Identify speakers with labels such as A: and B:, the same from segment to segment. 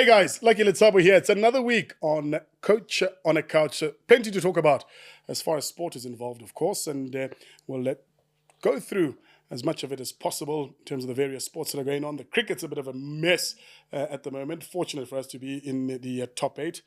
A: guys, Lucky Letshabo here. It's another week on Coach on a Couch. Plenty to talk about as far as sport is involved, of course, and we'll go through as much of it as possible in terms of the various sports that are going on. The cricket's a bit of a mess at the moment. Fortunate for us to be in the top 8.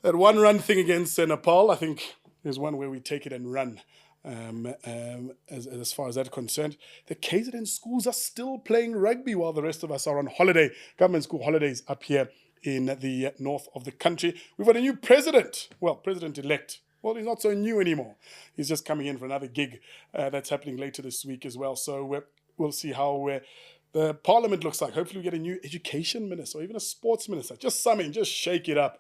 A: That one-run thing against Nepal, I think, is one where we take it and run. As far as that's concerned, the KZN schools are still playing rugby while the rest of us are on holiday. Government school holidays up here in the north of the country. We've got a new president. Well, president-elect. Well, he's not so new anymore. He's just coming in for another gig that's happening later this week as well. So we'll see how the parliament looks like. Hopefully we get a new education minister or even a sports minister. Just something, just shake it up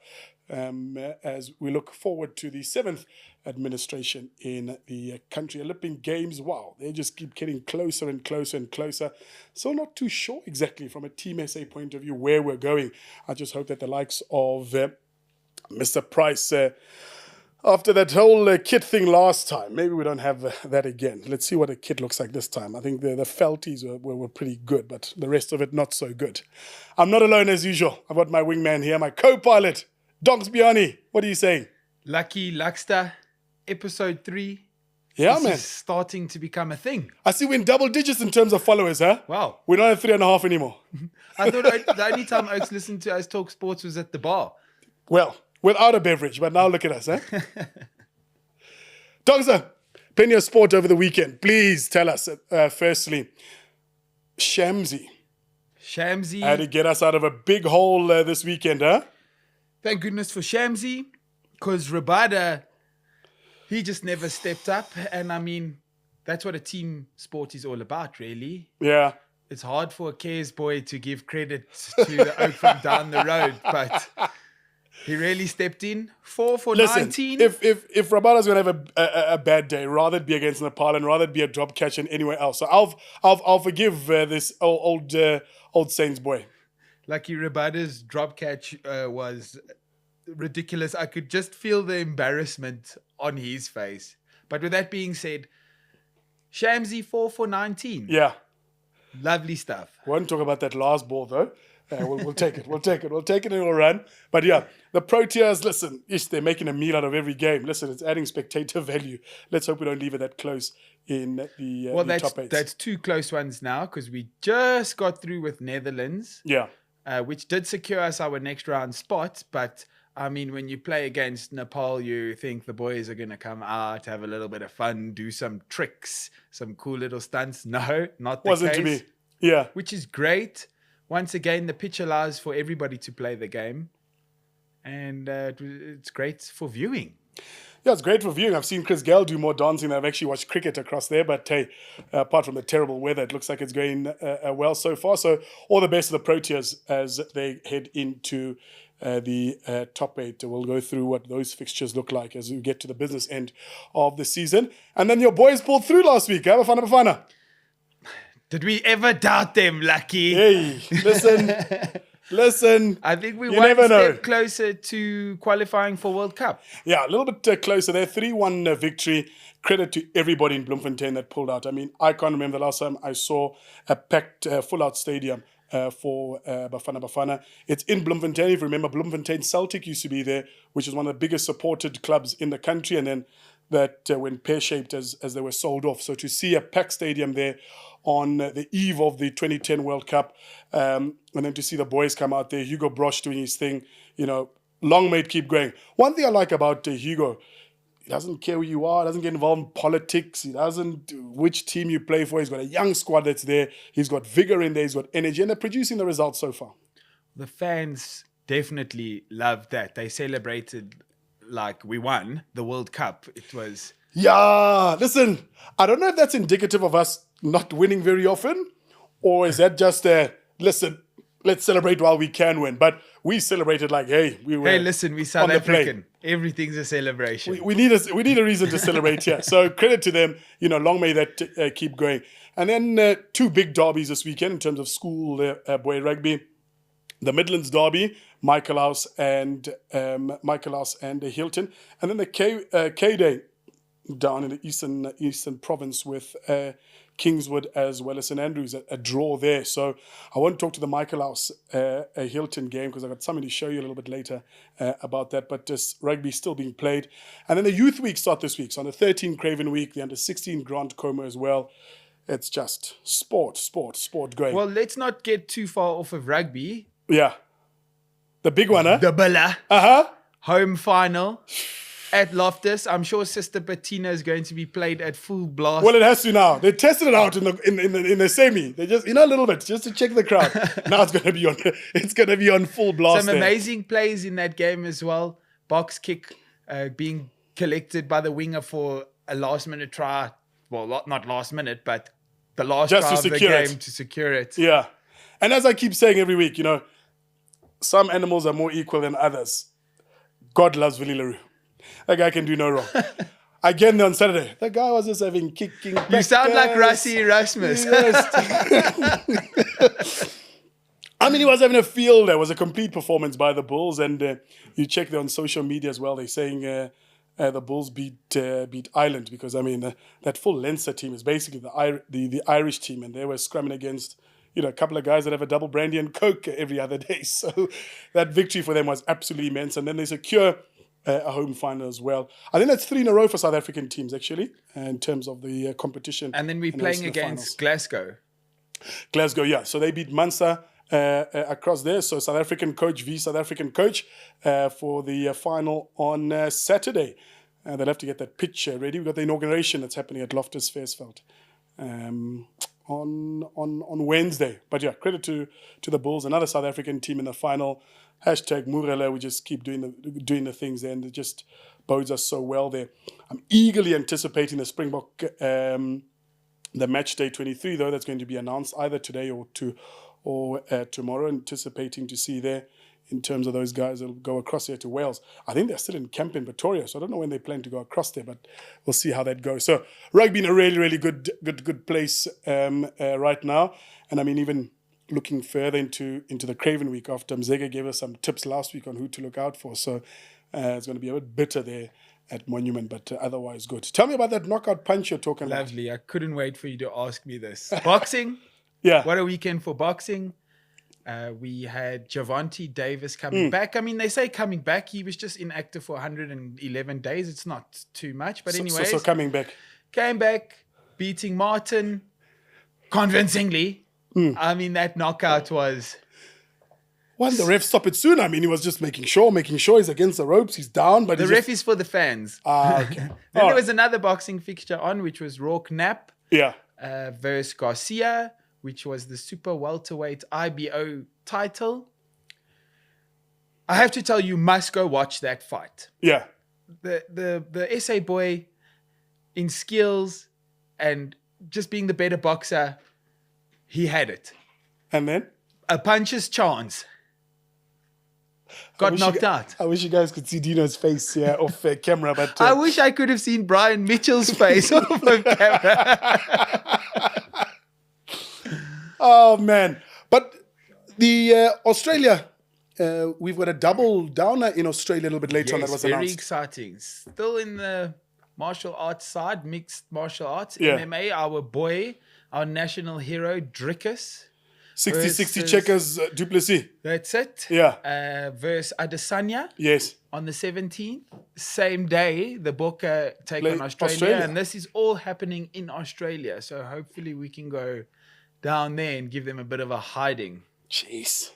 A: as we look forward to the 7th administration in the country. Olympic Games, wow, they just keep getting closer and closer and closer. So not too sure exactly from a Team SA point of view where we're going. I just hope that the likes of Mr. Price, after that whole kit thing last time, maybe we don't have that again. Let's see what a kit looks like this time. I think the felties were pretty good, but the rest of it not so good. I'm not alone as usual. I've got my wingman here, my co-pilot, Dogs Biani. What are you saying?
B: Lucky Luckster, episode 3.
A: Yeah,
B: this
A: man.
B: is starting to become a thing.
A: I see we're in double digits in terms of followers, huh?
B: Wow.
A: We're not at 3.5 anymore.
B: I thought the only time Oaks listened to us talk sports was at the bar.
A: Well, without a beverage, but now look at us, huh? Dogza, plenty of sport over the weekend. Please tell us, firstly, Shamsi had to get us out of a big hole this weekend, huh?
B: Thank goodness for Shamsi, because Rabada, he just never stepped up. And I mean, that's what a team sport is all about, really.
A: Yeah.
B: It's hard for a Cares boy to give credit to the Oak from down the road, but he really stepped in. 4 for 19.
A: If Rabada's going to have a bad day, rather it be against Nepal and rather it be a drop catch than anywhere else. So I'll forgive this old Saints boy.
B: Lucky Rabada's drop catch was ridiculous. I could just feel the embarrassment on his face. But with that being said, Shamsi 4 for 19.
A: Yeah.
B: Lovely stuff.
A: We won't talk about that last ball, though. We'll take it. We'll take it and it'll run. But yeah, the Proteas, listen, they're making a meal out of every game. Listen, it's adding spectator value. Let's hope we don't leave it that close in the top 8.
B: That's 2 close ones now, because we just got through with Netherlands.
A: Yeah.
B: Which did secure us our next round spot. But, I mean, when you play against Nepal, you think the boys are going to come out, have a little bit of fun, do some tricks, some cool little stunts. No, not the
A: Wasn't
B: case.
A: to be. Yeah.
B: Which is great. Once again, the pitch allows for everybody to play the game. And it's great for viewing.
A: Yeah, it's great for viewing. I've seen Chris Gale do more dancing than I've actually watched cricket across there. But hey, apart from the terrible weather, it looks like it's going well so far. So all the best of the Proteas as they head into the top 8. We'll go through what those fixtures look like as we get to the business end of the season. And then your boys pulled through last week. Huh? Bafana.
B: Did we ever doubt them, Lucky?
A: Hey, listen.
B: I think we
A: you
B: one
A: never
B: step
A: know.
B: closer to qualifying for World Cup.
A: Yeah, a little bit closer there. 3-1 victory. Credit to everybody in Bloemfontein that pulled out. I mean, I can't remember the last time I saw a packed, full-out stadium for Bafana. It's in Bloemfontein. If you remember, Bloemfontein Celtic used to be there, which is one of the biggest supported clubs in the country. And then that went pear-shaped as they were sold off. So to see a packed stadium there on the eve of the 2010 World Cup, and then to see the boys come out there, Hugo Brosh doing his thing, long may it keep going. One thing I like about Hugo, he doesn't care who you are, doesn't get involved in politics, he doesn't which team you play for. He's got a young squad that's there, he's got vigor in there, he's got energy, and they're producing the results so far.
B: The fans definitely loved that. They celebrated like we won the World Cup. It was...
A: Yeah, listen, I don't know if that's indicative of us not winning very often, or is that just listen, let's celebrate while we can win. But we celebrated like, hey, we were.
B: Hey, listen, we South African. Everything's a celebration.
A: We need a reason to celebrate here. So credit to them. Long may that keep going. And then 2 big derbies this weekend in terms of school boy rugby. The Midlands derby, Michael House and Hilton, and then the K Day. down in the eastern province with Kingswood as well as St Andrews, a draw there. So I won't talk to the Michael House Hilton game because I've got something to show you a little bit later about that. But just rugby still being played. And then the youth week start this week. So on the 13 Craven week, the under 16 Grant Como as well. It's just sport going.
B: Well, let's not get too far off of rugby.
A: Yeah. The big one, huh?
B: The Billa.
A: Uh-huh.
B: Home final at Loftus. I'm sure Sister Bettina is going to be played at full blast.
A: Well, it has to now. They tested it out in the semi. They just, a little bit, just to check the crowd. Now it's going to be on full blast.
B: Some amazing plays in that game as well. Box kick being collected by the winger for a last minute try. Well, not last minute, but the last
A: just
B: try
A: to
B: of the
A: secure
B: game to secure it.
A: Yeah. And as I keep saying every week, some animals are more equal than others. God loves Willie LaRue. That guy can do no wrong. Again on Saturday, that guy was just having kicking.
B: You sound like Rassie Erasmus.
A: Yes. I mean, he was having a field. There was a complete performance by the Bulls, and you check there on social media as well. They're saying the Bulls beat Ireland because that full Leinster team is basically the Irish team, and they were scrumming against a couple of guys that have a double brandy and Coke every other day. So that victory for them was absolutely immense, and then they secure a home final as well. I think that's 3 in a row for South African teams, actually, in terms of the competition.
B: And then we're playing against Glasgow.
A: Glasgow, yeah. So they beat Munster across there. So South African coach v South African coach for the final on Saturday. They'll have to get that pitch ready. We've got the inauguration that's happening at Loftus Versfeld on Wednesday. But yeah, credit to the Bulls. Another South African team in the final. #Murele, we just keep doing the things there, and it just bodes us so well there. I'm eagerly anticipating the Springbok, the match day 23, though, that's going to be announced either today or tomorrow. Anticipating to see there in terms of those guys that will go across there to Wales. I think they're still in camp in Pretoria, so I don't know when they plan to go across there, but we'll see how that goes. So rugby in a really, really good place right now. And even looking further into the Craven week after Mzega gave us some tips last week on who to look out for. So it's going to be a bit bitter there at Monument, but otherwise good. Tell me about that knockout punch you're talking about.
B: Lovely. I couldn't wait for you to ask me this. Boxing.
A: Yeah.
B: What a weekend for boxing. We had Javante Davis coming back. They say coming back. He was just inactive for 111 days. It's not too much. But anyways.
A: So coming back.
B: Came back, beating Martin convincingly. That knockout was...
A: Why didn't the ref stop it soon? He was just making sure he's against the ropes. He's down, but
B: the ref is for the fans.
A: Okay.
B: Then there was another boxing fixture on, which was Rourke Knapp versus Garcia, which was the super welterweight IBO title. I have to tell you, must go watch that fight.
A: Yeah.
B: The SA boy in skills and just being the better boxer, he had it.
A: And then?
B: A puncher's chance. Got knocked out.
A: I wish you guys could see Dino's face off camera. But
B: I wish I could have seen Brian Mitchell's face off of camera.
A: Oh, man. But the Australia, we've got a double downer in Australia a little bit later on that was announced.
B: Very exciting. Still in the martial arts side, mixed martial arts,
A: Yeah.
B: MMA, our national hero, Drickus.
A: 60-60 checkers, Duplessis.
B: That's it.
A: Yeah.
B: Versus Adesanya.
A: Yes.
B: On the 17th. Same day, the Bokke take on Australia. And this is all happening in Australia. So hopefully we can go down there and give them a bit of a hiding.
A: Jeez.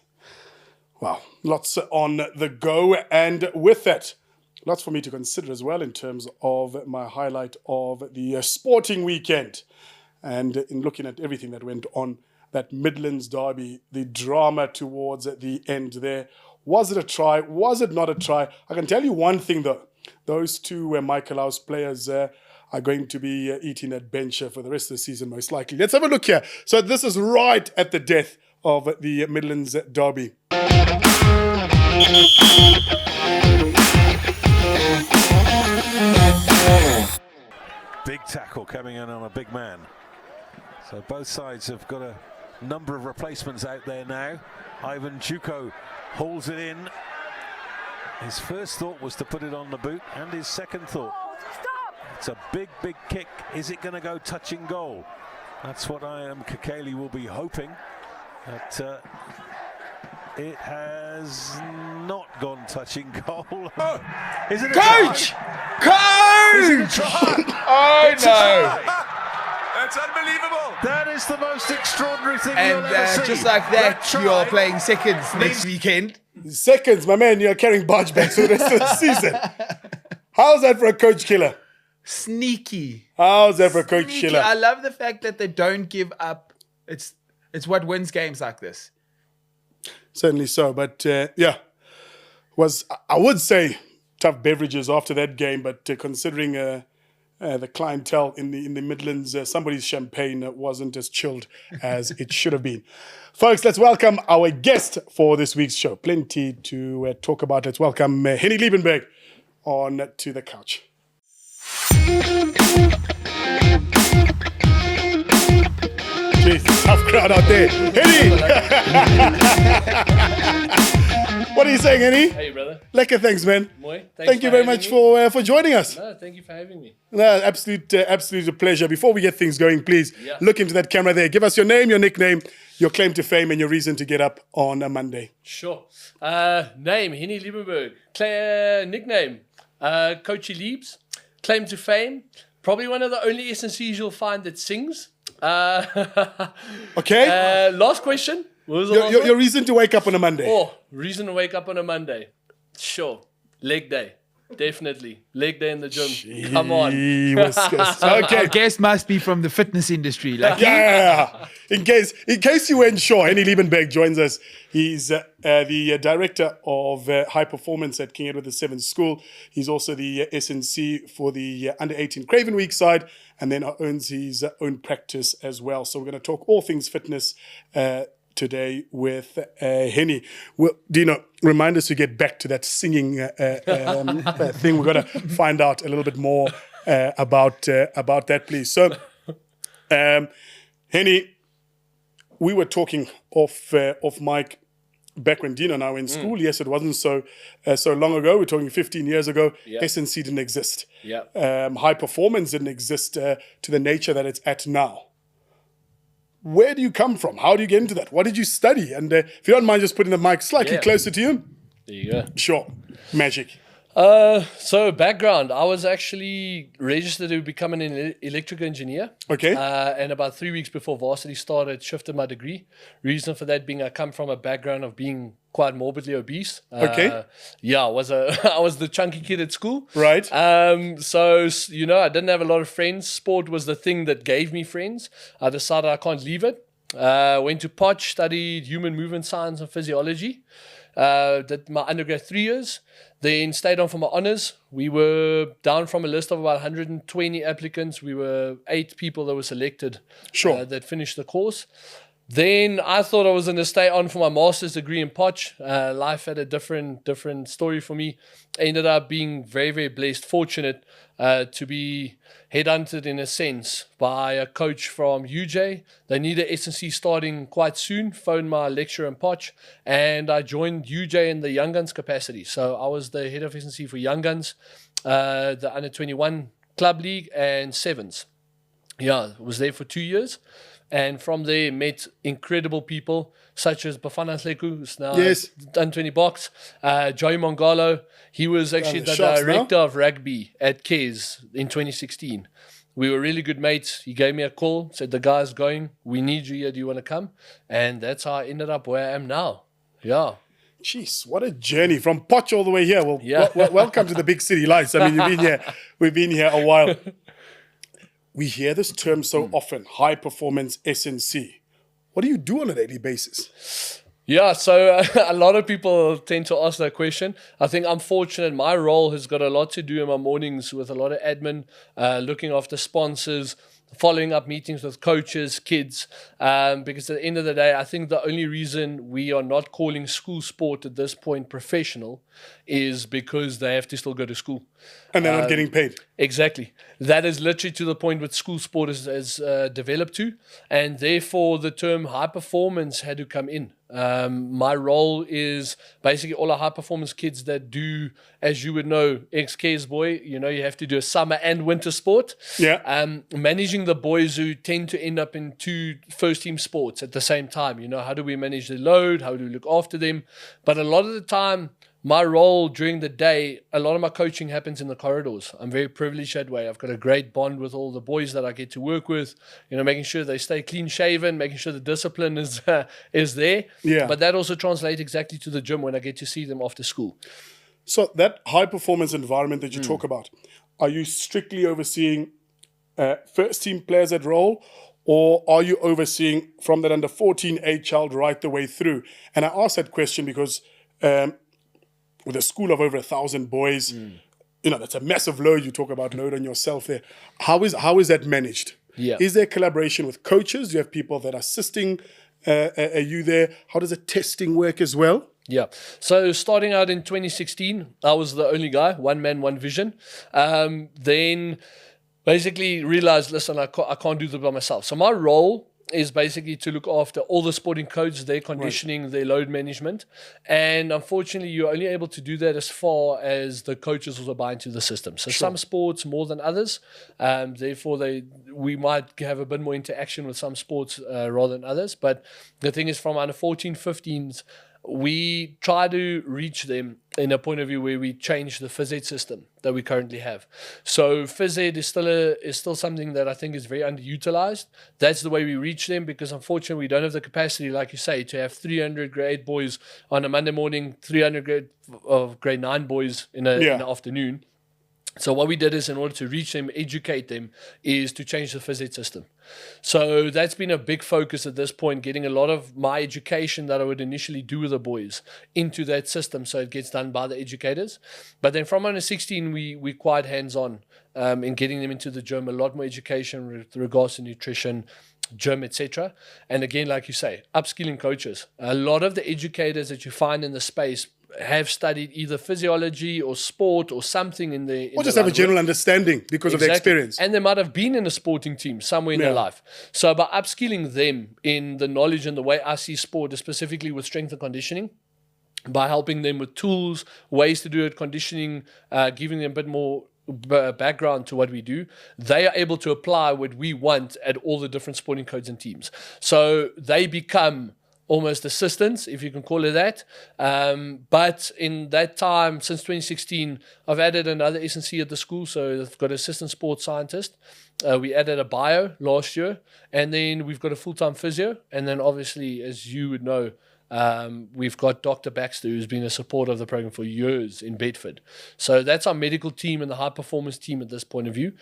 A: Wow. Lots on the go. And with that, lots for me to consider as well in terms of my highlight of the sporting weekend. And in looking at everything that went on, that Midlands derby, the drama towards the end there. Was it a try? Was it not a try? I can tell you one thing, though. Those two Michael House players are going to be eating that bench for the rest of the season, most likely. Let's have a look here. So this is right at the death of the Midlands derby.
C: Big tackle coming in on a big man. So both sides have got a number of replacements out there now. Ivan Juko holds it in. His first thought was to put it on the boot, and his second thought It's a big, big kick. Is it going to go touching goal? That's what Kakeli will be hoping. That it has not gone touching goal. Is it a
B: Coach!
C: try? Is it a
B: Coach!
C: try?
B: Oh
C: It's a
B: no!
C: try. That's unbelievable. That is the most extraordinary thing you'll
B: And
C: ever see.
B: just like that,
C: try
B: you're playing seconds next weekend.
A: Seconds, my man, you're carrying barge bags for the rest of the season. How's that for a coach killer?
B: Sneaky.
A: How's that for a coach
B: Sneaky.
A: killer?
B: I love the fact that they don't give up. It's what wins games like this.
A: Certainly so. But was, I would say, tough beverages after that game. But considering the clientele in the Midlands, somebody's champagne wasn't as chilled as it should have been. Folks, let's welcome our guest for this week's show. Plenty to talk about. Let's welcome Hennie Liebenberg on to the couch. Jeez, tough crowd out there. Hennie! What are you saying, Hennie?
D: Hey, brother.
A: Lekker, thanks, man.
D: Mooi.
A: Thank you very much for joining us.
D: No, thank you for having me.
A: No, absolute pleasure. Before we get things going, please look into that camera there. Give us your name, your nickname, your claim to fame, and your reason to get up on a Monday.
D: Sure. Name, Hennie Liebenberg. Nickname, Coachy Liebs. Claim to fame, probably one of the only SNCs you'll find that sings.
A: Okay?
D: Last question. What was the last
A: Your reason to wake up on a Monday.
D: Oh, reason to wake up on a Monday. Sure. Leg day. Definitely. Leg day in the gym. Come on.
A: Okay.
B: Our guest must be from the fitness industry. Like
A: Yeah. In case you weren't sure, Hennie Liebenberg joins us. He's the director of high performance at King Edward VII School. He's also the SNC for the under 18 Craven Week side, and then owns his own practice as well. So we're going to talk all things fitness today with Hennie. Well, Dino, remind us to get back to that singing thing. We've got to find out a little bit more about that, please. So, Hennie, we were talking off mic back when Dino and I were in school. Yes, it wasn't so long ago. We're talking 15 years ago.
D: Yeah.
A: SNC didn't exist.
D: Yeah.
A: High performance didn't exist to the nature that it's at now. Where do you come from? How do you get into that? What did you study? And if you don't mind just putting the mic slightly closer to you.
D: There you go.
A: Sure. Magic.
D: So background, I was actually registered to become an electrical engineer.
A: Okay.
D: And about 3 weeks before varsity started, shifted my degree. Reason for that being I come from a background of being quite morbidly obese.
A: Okay.
D: I was the chunky kid at school.
A: Right.
D: So I didn't have a lot of friends. Sport was the thing that gave me friends. I decided I can't leave it. Went to Potch, studied human movement science and physiology. Did my undergrad 3 years. Then stayed on for my honors. We were down from a list of about 120 applicants. We were 8 people that were selected.
A: Sure.
D: That finished the course. Then I thought I was going to stay on for my master's degree in Potch. Life had a different story for me. Ended up being very, very blessed, fortunate to be headhunted in a sense by a coach from UJ. They needed SNC starting quite soon. Phoned my lecturer in Potch, and I joined UJ in the Young Guns capacity. So I was the head of SNC for Young Guns, the under 21 club league and sevens. Yeah, was there for 2 years. And from there, met incredible people such as Bafana Nhleku, who's now done 20 box. Joey Mongalo, he was actually the director of rugby at KES in 2016. We were really good mates. He gave me a call, said, the guy's going, we need you here, do you want to come? And that's how I ended up where I am now. Yeah.
A: Jeez, what a journey from Potch all the way here. Well, welcome to the big city lights. I mean, we've been here a while. We hear this term so often, high performance SNC. What do you do on a daily basis?
D: Yeah, so a lot of people tend to ask that question. I think I'm fortunate. My role has got a lot to do in my mornings with a lot of admin, looking after sponsors, following up meetings with coaches, kids, because at the end of the day, I think the only reason we are not calling school sport at this point professional is because they have to still go to school.
A: And they're not getting paid.
D: Exactly. That is literally to the point what school sport has developed to. And therefore, the term high performance had to come in. My role is basically all our high performance kids that do, as you would know, ex-Cares boy, you have to do a summer and winter sport.
A: Yeah.
D: Managing the boys who tend to end up in 2 first team sports at the same time. How do we manage the load? How do we look after them? But a lot of the time, my role during the day, a lot of my coaching happens in the corridors. I'm very privileged that way. I've got a great bond with all the boys that I get to work with, making sure they stay clean shaven, making sure the discipline is there.
A: Yeah.
D: But that also translates exactly to the gym when I get to see them after school.
A: So that high performance environment that you talk about, are you strictly overseeing first team players at role, or are you overseeing from that under 14 child right the way through? And I ask that question because with a school of over 1,000 boys, that's a massive load. You talk about load on yourself there. How is that managed?
D: Yeah.
A: Is there collaboration with coaches? Do you have people that are assisting you there? How does the testing work as well?
D: Yeah. So starting out in 2016, I was the only guy, one man, one vision. Then basically realized, listen, I can't do this by myself. So my role is basically to look after all the sporting codes, their conditioning, their load management. And unfortunately, you're only able to do that as far as the coaches also buy into the system. So some sports more than others. Therefore, we might have a bit more interaction with some sports rather than others. But the thing is, from under 14, 15s, we try to reach them in a point of view where we change the phys ed system that we currently have. So phys ed is still something that I think is very underutilized. That's the way we reach them, because unfortunately we don't have the capacity, like you say, to have 300 grade 8 boys on a Monday morning, 300 grade 9 boys in the afternoon. So what we did is, in order to reach them, educate them, is to change the phys ed system. So that's been a big focus at this point, getting a lot of my education that I would initially do with the boys into that system, so it gets done by the educators. But then from under 16, we quite hands-on in getting them into the gym, a lot more education with regards to nutrition, gym, etc. And again, like you say, upskilling coaches. A lot of the educators that you find in the space have studied either physiology or sport or something in the...
A: Or just have a general understanding because of their experience.
D: And they might have been in a sporting team somewhere in their life. So by upskilling them in the knowledge and the way I see sport, specifically with strength and conditioning, by helping them with tools, ways to do it, conditioning, giving them a bit more background to what we do, they are able to apply what we want at all the different sporting codes and teams. So they become almost assistants, if you can call it that. But in that time, since 2016, I've added another S&C at the school. So I've got assistant sports scientist. We added a bio last year. And then we've got a full-time physio. And then obviously, as you would know, we've got Dr. Baxter, who's been a supporter of the program for years in Bedford. So that's our medical team and the high-performance team at this point of view.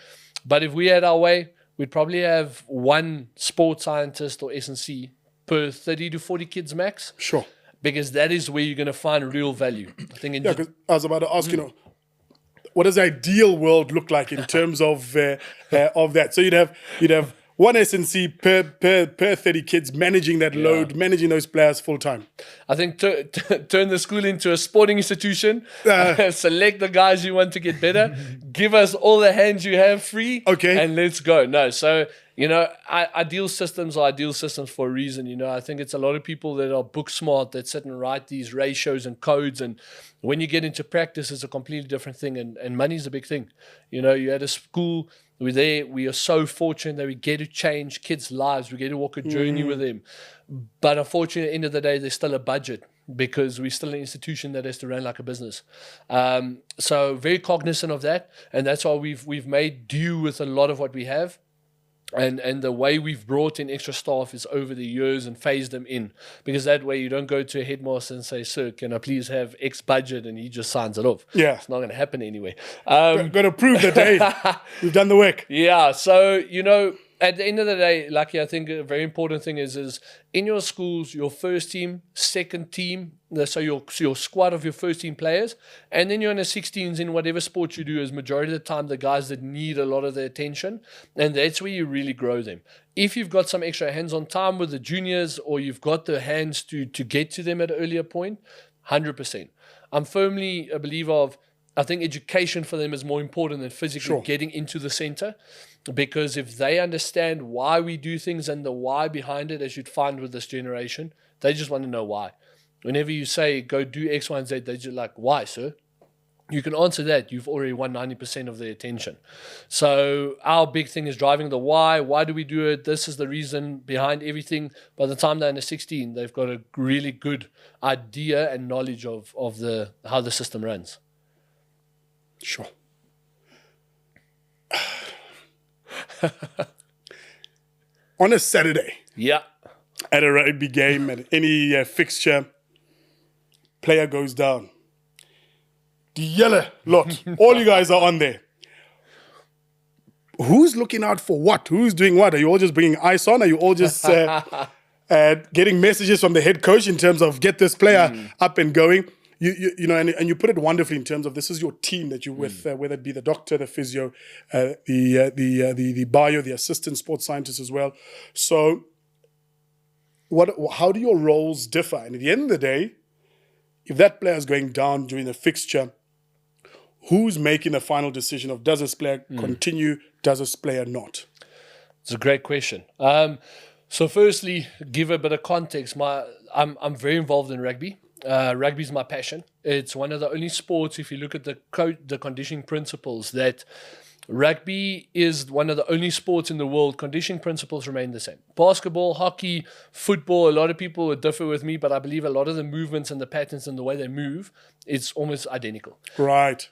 D: But if we had our way, we'd probably have one sports scientist or S&C per 30 to 40 kids max.
A: Sure.
D: Because that is where you're going to find real value. I think.
A: Because I was about to ask, what does the ideal world look like in terms of that? So you'd have one S&C per 30 kids managing that load, managing those players full time.
D: I think turn the school into a sporting institution. Select the guys you want to get better. Give us all the hands you have free.
A: Okay.
D: And let's go. No, so... ideal systems are ideal systems for a reason. I think it's a lot of people that are book smart that sit and write these ratios and codes. And when you get into practice, it's a completely different thing. And money is a big thing. You're at a school, we're there, we are so fortunate that we get to change kids' lives. We get to walk a journey with them. But unfortunately, at the end of the day, there's still a budget, because we're still an institution that has to run like a business. So very cognizant of that. And that's why we've made do with a lot of what we have. And the way we've brought in extra staff is over the years and phased them in, because that way you don't go to a headmaster and say, sir, can I please have X budget, and he just signs it off.
A: Yeah.
D: It's not going to happen anyway.
A: Got to prove that, hey, we've done the work.
D: Yeah. So, at the end of the day, Lucky, I think a very important thing is in your schools, your first team, second team, so your squad of your first team players, and then you're in the 16s in whatever sport you do, is majority of the time the guys that need a lot of the attention, and that's where you really grow them. If you've got some extra hands-on time with the juniors, or you've got the hands to get to them at an earlier point, 100%. I'm firmly a believer of I think education for them is more important than physically getting into the center, because if they understand why we do things and the why behind it, as you'd find with this generation, they just want to know why. Whenever you say, go do X, Y, and Z, they're just like, why, sir? You can answer that. You've already won 90% of their attention. So our big thing is driving the why. Why do we do it? This is the reason behind everything. By the time they're under 16, they've got a really good idea and knowledge of how the system runs.
A: Sure. On a Saturday, at a rugby game, at any fixture, player goes down. The yellow lot, all you guys are on there. Who's looking out for what? Who's doing what? Are you all just bringing ice on? Are you all just getting messages from the head coach in terms of get this player up and going? You know, and you put it wonderfully in terms of this is your team that you're with, whether it be the doctor, the physio, the bio, the assistant sports scientist as well. So, how do your roles differ? And at the end of the day, if that player is going down during the fixture, who's making the final decision of does this player continue, does this player not?
D: It's a great question. So firstly, give a bit of context. I'm very involved in rugby. Rugby is my passion. It's one of the only sports, if you look at the conditioning principles, that rugby is one of the only sports in the world. Conditioning principles remain the same. Basketball, hockey, football, a lot of people would differ with me, but I believe a lot of the movements and the patterns and the way they move, it's almost identical.
A: Right.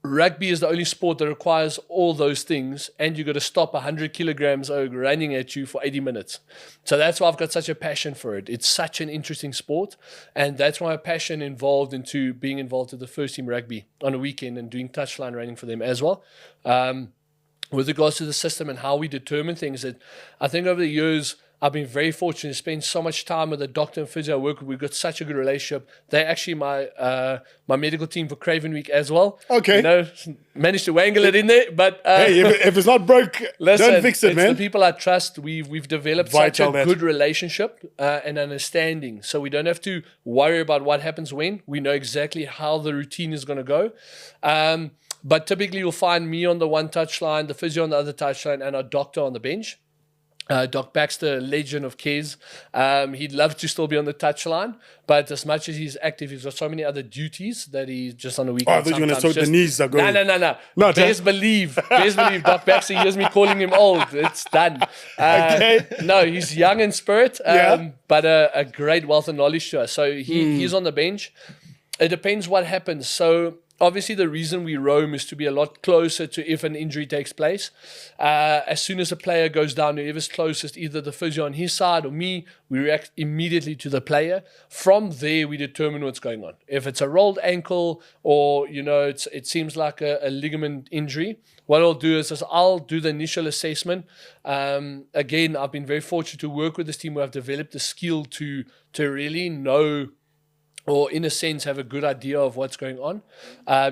D: Rugby is the only sport that requires all those things, and you got to stop 100 kilograms running at you for 80 minutes. So that's why I've got such a passion for it. It's such an interesting sport, and that's my passion involved into being involved with the first team rugby on a weekend and doing touchline running for them as well. With regards to the system and how we determine things, that I think over the years, I've been very fortunate to spend so much time with the doctor and physio I work with. We've got such a good relationship. They're actually my medical team for Craven Week as well.
A: Okay.
D: You know, managed to wangle it in there. But
A: hey, if it's not broke, don't fix it, man.
D: It's the people I trust. We've developed such a good relationship and understanding. So we don't have to worry about what happens when. We know exactly how the routine is going to go. But typically you'll find me on the one touchline, the physio on the other touchline, and our doctor on the bench. Doc Baxter, legend of Kes. He'd love to still be on the touchline, but as much as he's active, he's got so many other duties that he's just on the weekend.
A: Oh, I thought you were going to say the knees are going.
D: No. Best believe Doc Baxter hears me calling him old. It's done.
A: Okay.
D: No, he's young in spirit, but a great wealth of knowledge to us. So he's on the bench. It depends what happens. So obviously, the reason we roam is to be a lot closer to if an injury takes place. As soon as a player goes down, whoever's closest, either the physio on his side or me, we react immediately to the player. From there, we determine what's going on. If it's a rolled ankle or, it seems like a ligament injury, what I'll do is I'll do the initial assessment. Again, I've been very fortunate to work with this team where I've developed the skill to really know, or in a sense have a good idea of what's going on,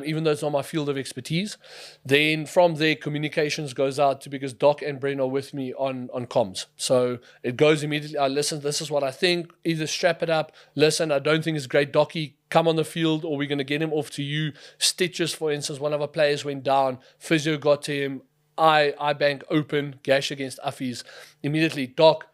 D: even though it's not my field of expertise. Then from there, communications goes out to, because Doc and Bren are with me on comms. So it goes immediately, I listen, this is what I think, either strap it up, listen, I don't think it's great, Docky, come on the field, or we're going to get him off to you. Stitches, for instance, one of our players went down, physio got to him, eye bank open, gash against Affies. Immediately, Doc,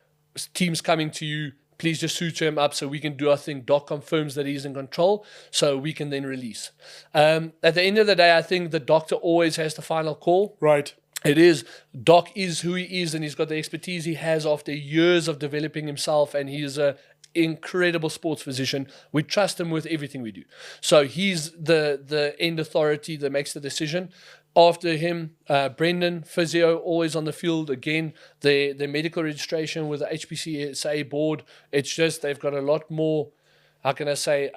D: team's coming to you, please just suture him up so we can do our thing. Doc confirms that he's in control, so we can then release. At the end of the day, I think the doctor always has the final call.
A: Right.
D: It is. Doc is who he is, and he's got the expertise he has after years of developing himself, and he is a incredible sports physician. We trust him with everything we do. So he's the end authority that makes the decision. After him, Brendan, physio, always on the field. Again, the medical registration with the HPCSA board, it's just they've got a lot more, how can I say,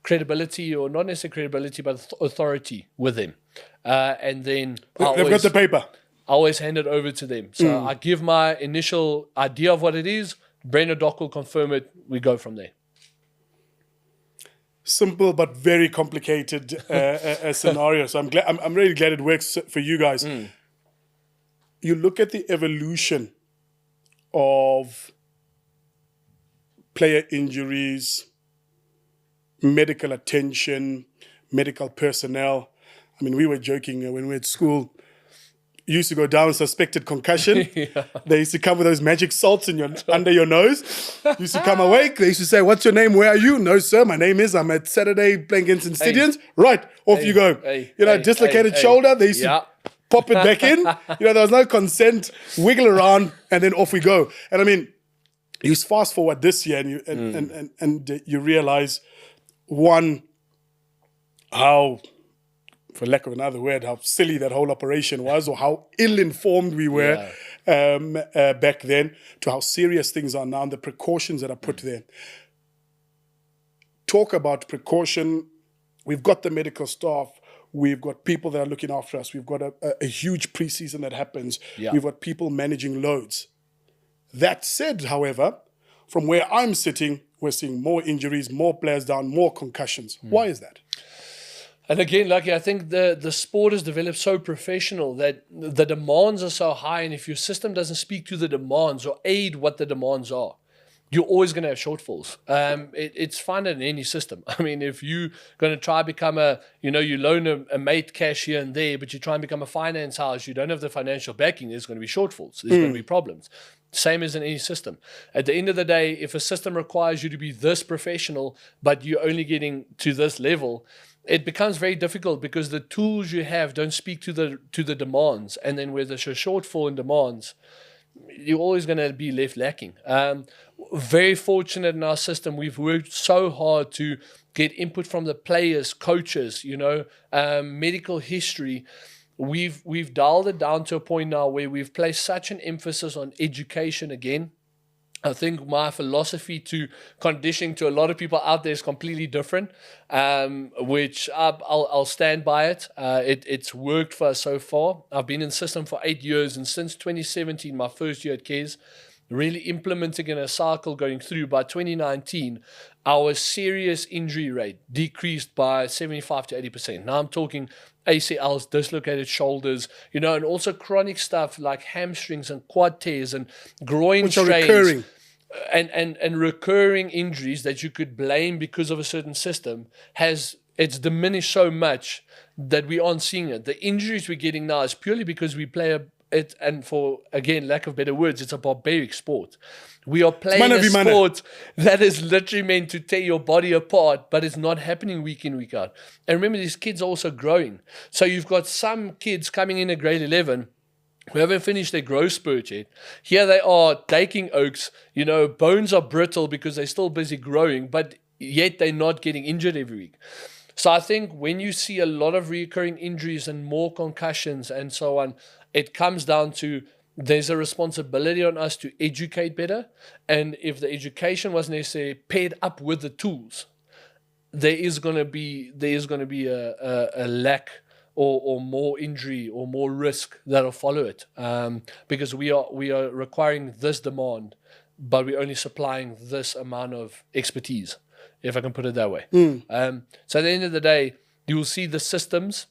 D: credibility, or not necessarily credibility, but authority with them. And then
A: they've got the paper.
D: I always hand it over to them. So I give my initial idea of what it is. Brendan, Doc will confirm it. We go from there.
A: Simple but very complicated scenario. So I'm really glad it works for you guys. You look at the evolution of player injuries, medical attention, medical personnel. I mean, we were joking when we were at school. You used to go down suspected concussion. They used to come with those magic salts under your nose. You used to come awake. They used to say, "What's your name? Where are you?" "No, sir, my name is, I'm at Saturday playing against Instidians." Right, off you go. Dislocated shoulder. They used to pop it back in. There was no consent. Wiggle around, and then off we go. And I mean, you fast forward this year, and you realize, one, how, for lack of another word, how silly that whole operation was, or how ill-informed we were back then, to how serious things are now, and the precautions that are put there. Talk about precaution. We've got the medical staff. We've got people that are looking after us. We've got a huge preseason that happens. We've got people managing loads. That said, however, from where I'm sitting, we're seeing more injuries, more players down, more concussions. Why is that?
D: And again, Lucky, I think the sport has developed so professional that the demands are so high, and if your system doesn't speak to the demands or aid what the demands are, you're always going to have shortfalls. It's fine in any system. I mean, if you're going to try to become you loan a mate cash here and there, but you try and become a finance house, you don't have the financial backing, there's going to be shortfalls. There's going to be problems. Same as in any system. At the end of the day, if a system requires you to be this professional, but you're only getting to this level, it becomes very difficult because the tools you have don't speak to the demands. And then where there's a shortfall in demands, you're always going to be left lacking. Very fortunate in our system. We've worked so hard to get input from the players, coaches, medical history. We've dialed it down to a point now where we've placed such an emphasis on education again. I think my philosophy to conditioning to a lot of people out there is completely different, which I'll stand by it. It's worked for us so far. I've been in the system for 8 years, and since 2017, my first year at Kes, really implementing in a cycle going through, by 2019, our serious injury rate decreased by 75 to 80%. Now I'm talking ACLs, dislocated shoulders, and also chronic stuff like hamstrings and quad tears and groin
A: which
D: strains.
A: Are recurring.
D: And recurring injuries that you could blame because of a certain system it's diminished so much that we aren't seeing it. The injuries we're getting now is purely because we play it, and for, again, lack of better words, it's a barbaric sport. We are playing a sport that is literally meant to tear your body apart, but it's not happening week in, week out. And remember, these kids are also growing. So you've got some kids coming in at grade 11 who haven't finished their growth spurt yet. Here they are taking oaks, bones are brittle because they're still busy growing, but yet they're not getting injured every week. So I think when you see a lot of recurring injuries and more concussions and so on, it comes down to there's a responsibility on us to educate better. And if the education wasn't necessarily paired up with the tools, there is going to be a lack or more injury or more risk that'll follow it, because we are requiring this demand, but we're only supplying this amount of expertise, if I can put it that way. So at the end of the day, you will see the systems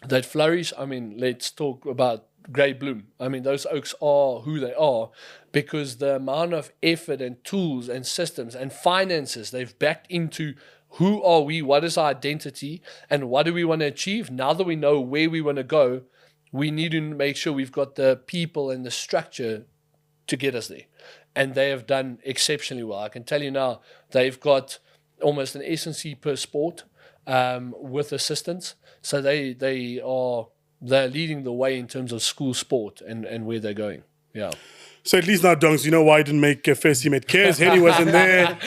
D: that flourish. I mean, let's talk about Grey Bloom. I mean, those oaks are who they are because the amount of effort and tools and systems and finances they've backed into who are we, what is our identity, and what do we want to achieve. Now that we know where we want to go, we need to make sure we've got the people and the structure to get us there. And they have done exceptionally well. I can tell you now, they've got almost an S&C per sport with assistants. So they're leading the way in terms of school sport and where they're going. Yeah.
A: So at least now, Donks, you know why I didn't make first team at Kes. Hennie wasn't there.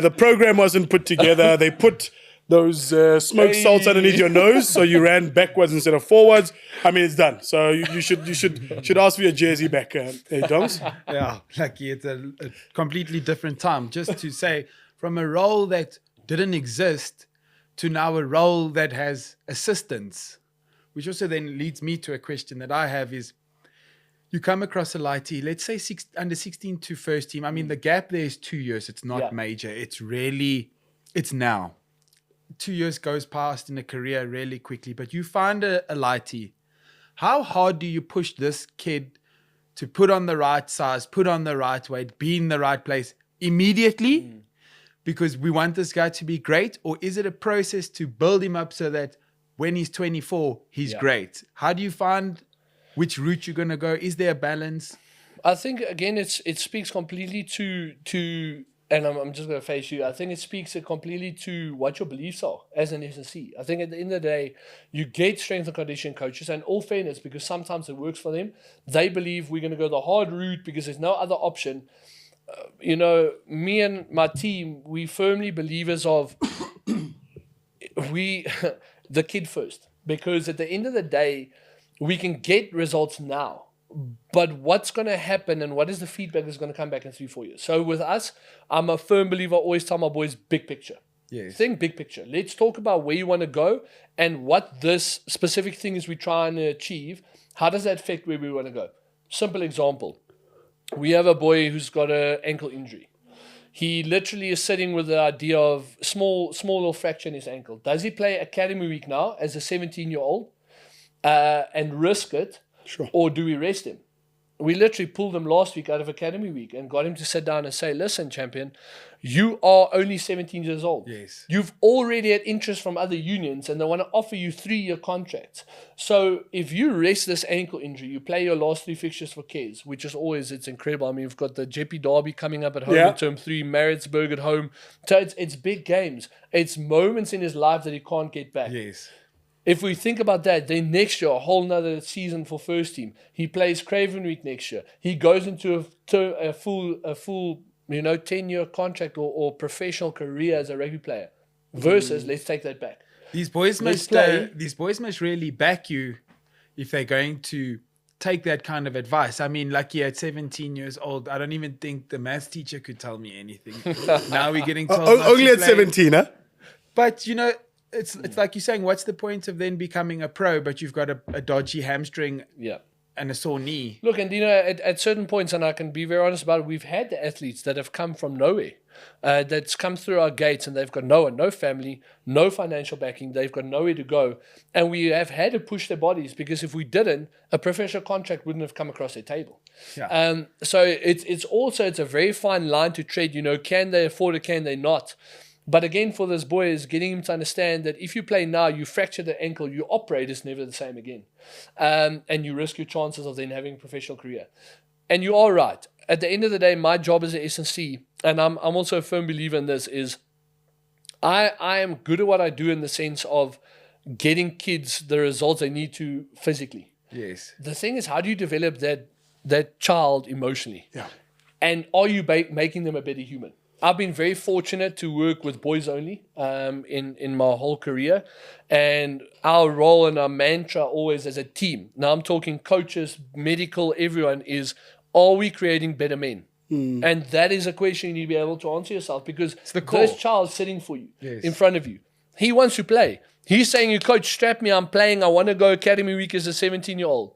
A: The program wasn't put together. They put those smoke salts underneath your nose, so you ran backwards instead of forwards. I mean, it's done. So you should ask for your jersey back, Donks.
B: Yeah, lucky it's a completely different time. Just to say, from a role that didn't exist to now a role that has assistants, which also then leads me to a question that I have is, you come across a lighty, let's say under 16 to first team. I mean, the gap there is 2 years. It's not major. It's now. 2 years goes past in a career really quickly, but you find a lighty. How hard do you push this kid to put on the right size, put on the right weight, be in the right place immediately? because we want this guy to be great? Or is it a process to build him up so that when he's 24, he's great? How do you find which route you're going to go? Is there a balance?
D: I think, again, it speaks completely to and I'm just going to face you, I think it speaks completely to what your beliefs are as an S&C. I think at the end of the day, you get strength and conditioning coaches, and all fairness, because sometimes it works for them. They believe we're going to go the hard route because there's no other option. Me and my team, we firmly believers of the kid first, because at the end of the day, we can get results now. But what's going to happen and what is the feedback that's going to come back in 3-4 years? So with us, I'm a firm believer, I always tell my boys, big picture.
B: Yes.
D: Think big picture. Let's talk about where you want to go and what this specific thing is we're trying to achieve. How does that affect where we want to go? Simple example. We have a boy who's got an ankle injury. He literally is sitting with the idea of small little fracture in his ankle. Does he play Academy Week now as a 17-year-old and risk it?
A: Sure.
D: Or do we rest him? We literally pulled him last week out of Academy Week and got him to sit down and say, listen, champion, you are only 17 years old.
B: Yes.
D: You've already had interest from other unions and they want to offer you 3-year contracts. So if you rest this ankle injury, you play your last 3 fixtures for Kes, which is always, it's incredible. I mean, we've got the Jeppy Derby coming up at home in term 3, Maritzburg at home. So it's big games. It's moments in his life that he can't get back.
B: Yes.
D: If we think about that, then next year, a whole nother season for first team. He plays Craven Week next year. He goes into a full 10-year contract or professional career as a rugby player. Versus, let's take that back.
B: These boys must really back you if they're going to take that kind of advice. I mean, lucky at 17 years old, I don't even think the maths teacher could tell me anything. Now we're getting told
A: only at 17, huh?
B: But it's like you're saying, what's the point of then becoming a pro, but you've got a dodgy hamstring and a sore knee?
D: Look, and at certain points, and I can be very honest about it, we've had the athletes that have come from nowhere, that's come through our gates, and they've got no family, no financial backing, they've got nowhere to go, and we have had to push their bodies, because if we didn't, a professional contract wouldn't have come across their table.
B: Yeah.
D: So it's a very fine line to tread. Can they afford it, can they not? But again, for this boy, is getting him to understand that if you play now, you fracture the ankle, your operate is never the same again. And you risk your chances of then having a professional career. And you are right. At the end of the day, my job as an S&C, and I'm also a firm believer in this, is I am good at what I do in the sense of getting kids the results they need to physically.
B: Yes.
D: The thing is, how do you develop that child emotionally?
A: Yeah.
D: And are you making them a better human? I've been very fortunate to work with boys only in my whole career. And our role and our mantra always as a team, now I'm talking coaches, medical, everyone, is, are we creating better men? And that is a question you need to be able to answer yourself, because this child's sitting for you in front of you. He wants to play. He's saying, you coach, strap me, I'm playing, I want to go Academy Week as a 17-year-old.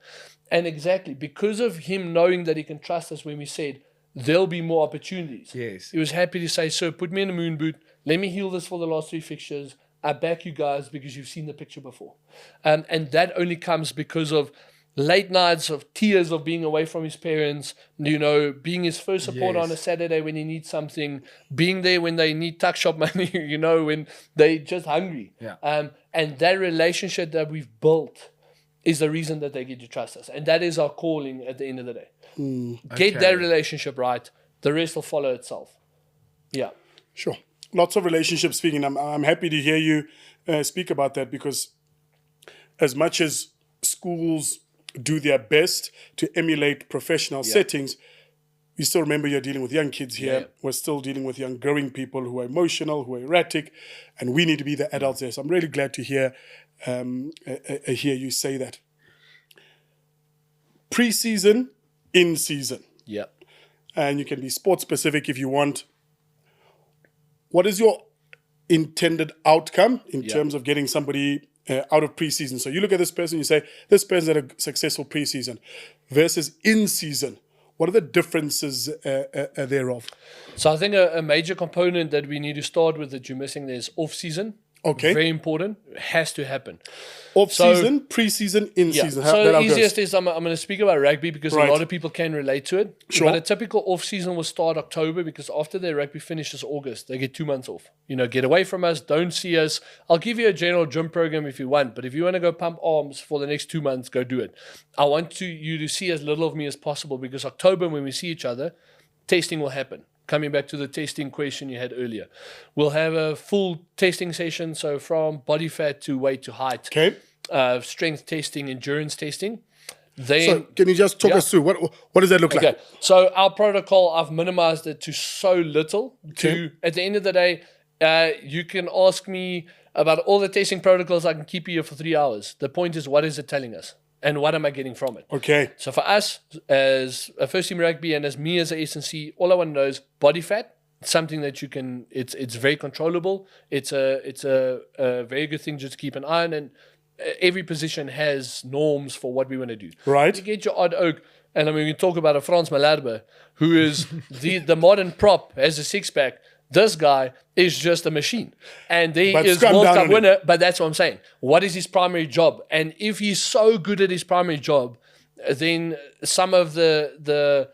D: And exactly, because of him knowing that he can trust us when we said, there'll be more opportunities.
B: Yes.
D: He was happy to say, sir, put me in a moon boot. Let me heal this for the last 3 fixtures. I back you guys because you've seen the picture before. And that only comes because of late nights of tears of being away from his parents, being his first supporter on a Saturday when he needs something, being there when they need tuck shop money, when they're just hungry.
B: Yeah.
D: And that relationship that we've built is the reason that they get to trust us. And that is our calling at the end of the day. Get that relationship right, the rest will follow itself. Yeah.
A: Sure. Lots of relationship speaking. I'm happy to hear you speak about that, because as much as schools do their best to emulate professional settings, you still remember you're dealing with young kids here.
D: Yeah.
A: We're still dealing with young growing people who are emotional, who are erratic, and we need to be the adults there. So I'm really glad to hear you say that. Preseason, in season.
D: Yeah.
A: And you can be sports specific if you want. What is your intended outcome in terms of getting somebody out of preseason? So you look at this person, you say, this person had a successful preseason versus in season. What are the differences thereof?
D: So I think a major component that we need to start with that you're missing there is off season.
A: Okay.
D: Very important. Has to happen.
A: Off-season, preseason, in-season.
D: So
A: That
D: the
A: how it goes.
D: easiest is I'm going to speak about rugby because
A: Right.
D: a lot of people can relate to it.
A: Sure.
D: But a typical off-season will start October because after their rugby finishes August, they get 2 months off. Get away from us. Don't see us. I'll give you a general gym program if you want. But if you want to go pump arms for the next 2 months, go do it. I want you to see as little of me as possible because October, when we see each other, testing will happen. Coming back to the testing question you had earlier. We'll have a full testing session. So from body fat to weight to height.
A: Okay.
D: Strength testing, endurance testing. Then,
A: So can you just talk us through what does that look
D: okay.
A: like?
D: So our protocol, I've minimized it to so little. To at the end of the day, you can ask me about all the testing protocols. I can keep you here for 3 hours. The point is, what is it telling us, and what am I getting from it?
A: Okay.
D: So for us as a first team rugby and as me as a S&C, all I want to know is body fat. It's something that you can. It's very controllable. It's a very good thing just to keep an eye on. And every position has norms for what we want to do.
A: Right.
D: You get your odd oak, and I mean, we can talk about a Frans Malherbe, who is the modern prop, has a six-pack. This guy is just a machine. And he is World Cup winner, but that's what I'm saying. What is his primary job? And if he's so good at his primary job, then some of the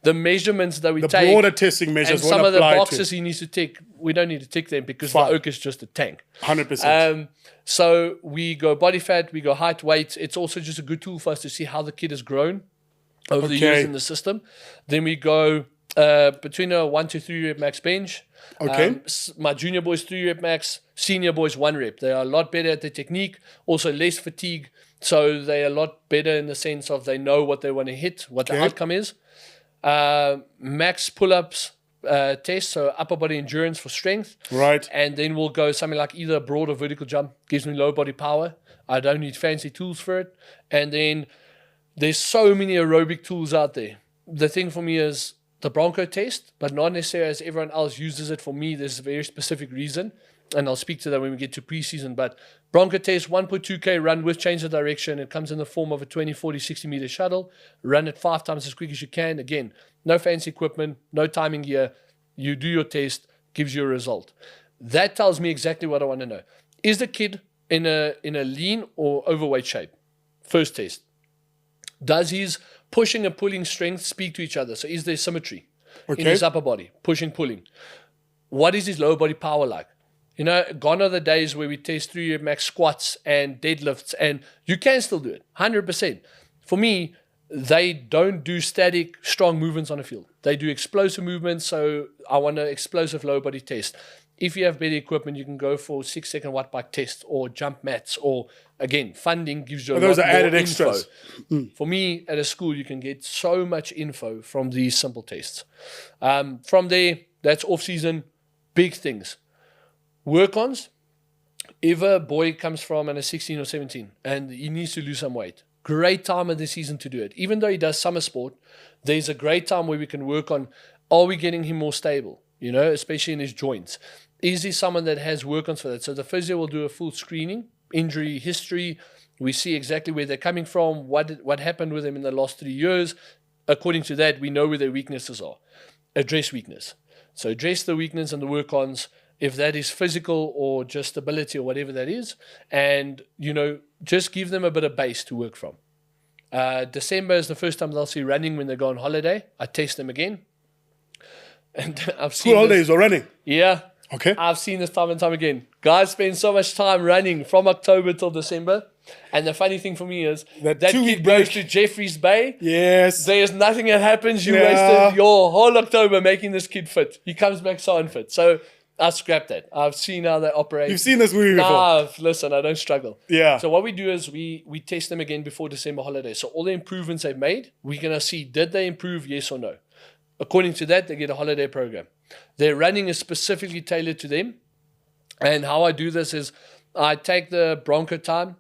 D: the measurements that we take,
A: the broader testing measures,
D: and some of the boxes he needs to tick, we don't need to tick them because the oak is just a tank.
A: 100%.
D: So we go body fat, we go height, weight. It's also just a good tool for us to see how the kid has grown over the years in the system. Then we go between a 1 to 3 rep max bench.
A: Okay.
D: My junior boys 3 rep max, senior boys 1 rep. They are a lot better at the technique, also less fatigue. So they're a lot better in the sense of they know what they want to hit, what the outcome is. Max pull-ups test, so upper body endurance for strength.
A: Right.
D: And then we'll go something like either a broad or vertical jump. Gives me low body power. I don't need fancy tools for it. And then there's so many aerobic tools out there. The thing for me is the Bronco test, but not necessarily as everyone else uses it. For me, there's a very specific reason. And I'll speak to that when we get to preseason. But Bronco test, 1.2K run with change of direction. It comes in the form of a 20, 40, 60 meter shuttle. Run it 5 times as quick as you can. Again, no fancy equipment, no timing gear. You do your test, gives you a result. That tells me exactly what I want to know. Is the kid in a lean or overweight shape? First test. Does his pushing and pulling strength speak to each other? So is there symmetry in his upper body? Pushing, pulling. What is his lower body power like? Gone are the days where we test 3 rep max squats and deadlifts, and you can still do it, 100%. For me, they don't do static, strong movements on the field. They do explosive movements, so I want an explosive lower body test. If you have better equipment, you can go for 6-second watt bike test or jump mats, or, again, funding gives you a lot
A: those are
D: more
A: added
D: info.
A: extras.
D: For me, at a school, you can get so much info from these simple tests. From there, that's off-season, big things. Work-ons, if a boy comes from a 16 or 17 and he needs to lose some weight, great time of the season to do it. Even though he does summer sport, there's a great time where we can work on, are we getting him more stable, especially in his joints? Is he someone that has work-ons for that? So the physio will do a full screening, injury history. We see exactly where they're coming from, what happened with them in the last 3 years. According to that, we know where their weaknesses are. Address weakness. So address the weakness and the work-ons, if that is physical or just stability or whatever that is, and, just give them a bit of base to work from. December is the first time they'll see running when they go on holiday. I test them again. And I've seen
A: holidays are running.
D: Yeah.
A: Okay.
D: I've seen this time and time again. Guys spend so much time running from October till December. And the funny thing for me is that kid goes to Jeffreys Bay.
A: Yes.
D: There's nothing that happens. You wasted your whole October making this kid fit. He comes back so unfit. So I scrapped that. I've seen how they operate.
A: You've seen this movie before.
D: Listen, I don't struggle.
A: Yeah.
D: So what we do is we test them again before December holiday. So all the improvements they've made, we're going to see, did they improve, yes or no? According to that, they get a holiday program. Their running is specifically tailored to them. And how I do this is I take the Bronco time,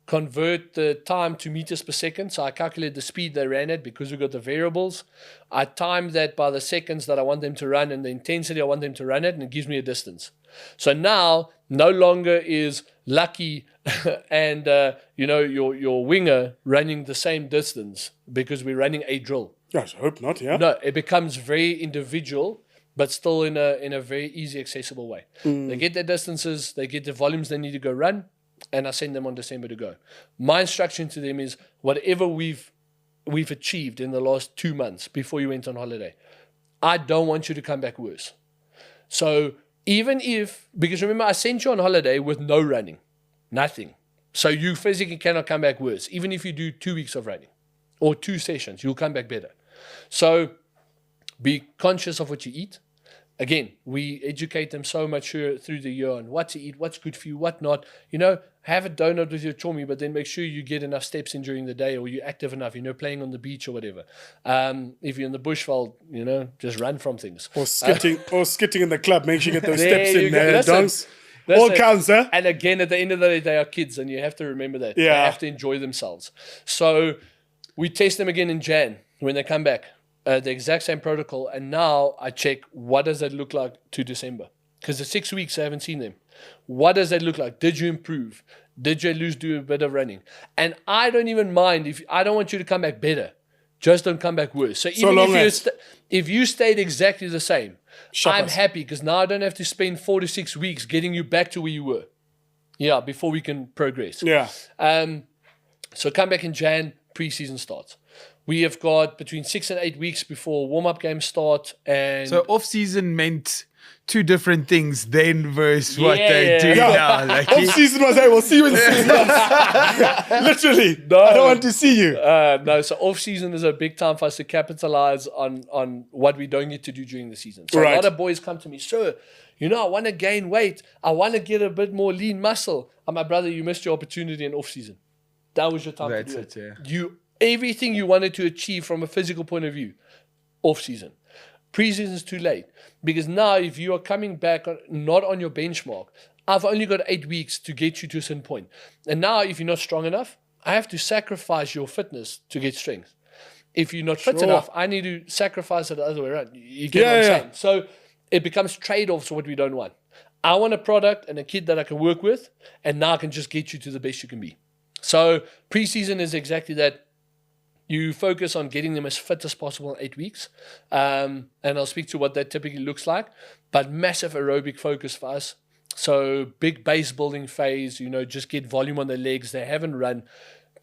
D: convert the time to meters per second. So I calculate the speed they ran at because we've got the variables. I time that by the seconds that I want them to run and the intensity I want them to run at, and it gives me a distance. So now, no longer is Lucky and your winger running the same distance because we're running a drill.
A: Yes, I hope not, yeah.
D: No, it becomes very individual but still in a very easy, accessible way. They get their distances, they get the volumes they need to go run, and I send them on December to go. My instruction to them is whatever we've achieved in the last 2 months before you went on holiday, I don't want you to come back worse. So even if, because remember, I sent you on holiday with no running, nothing. So you physically cannot come back worse. Even if you do 2 weeks of running or 2 sessions, you'll come back better. So be conscious of what you eat. Again, we educate them so much through the year on what to eat, what's good for you, what not. Have a donut with your chommy, but then make sure you get enough steps in during the day, or you're active enough, playing on the beach or whatever. If you're in the bushveld, just run from things.
A: Or skitting in the club. Make sure you get those
D: There
A: steps
D: you
A: in
D: go.
A: there,
D: Listen,
A: donks. All counts, huh?
D: And again, at the end of the day, they are kids, and you have to remember that.
A: Yeah.
D: They have to enjoy themselves. So we test them again in Jan when they come back. The exact same protocol. And now I check, what does that look like to December? Because the 6 weeks I haven't seen them. What does that look like? Did you improve? Did you do a bit of running? And I don't even mind I don't want you to come back better. Just don't come back worse. So even if you stayed exactly the same, I'm happy, because now I don't have to spend 4 to 6 weeks getting you back to where you were. Yeah, before we can progress.
A: Yeah.
D: So come back in Jan, preseason starts. We have got between 6 and 8 weeks before warm-up games start. And
B: So off-season meant 2 different things then versus what they do now. Like,
A: Off-season was, hey, we'll see you in the season. Literally.
D: No.
A: I don't want to see you.
D: No, so off-season is a big time for us to capitalize on what we don't get to do during the season. So a lot of boys come to me, sir, I want to gain weight. I want to get a bit more lean muscle. And my brother, you missed your opportunity in off-season. That was your time to do it.
B: Yeah.
D: Everything you wanted to achieve from a physical point of view, off-season. Pre-season is too late, because now if you are coming back not on your benchmark, I've only got 8 weeks to get you to a certain point. And now if you're not strong enough, I have to sacrifice your fitness to get strength. If you're not fit enough, I need to sacrifice it the other way around. You get what I'm saying? So it becomes trade-offs what we don't want. I want a product and a kid that I can work with, and now I can just get you to the best you can be. So pre-season is exactly that. You focus on getting them as fit as possible in 8 weeks. And I'll speak to what that typically looks like. But massive aerobic focus for us. So big base building phase, just get volume on their legs. They haven't run.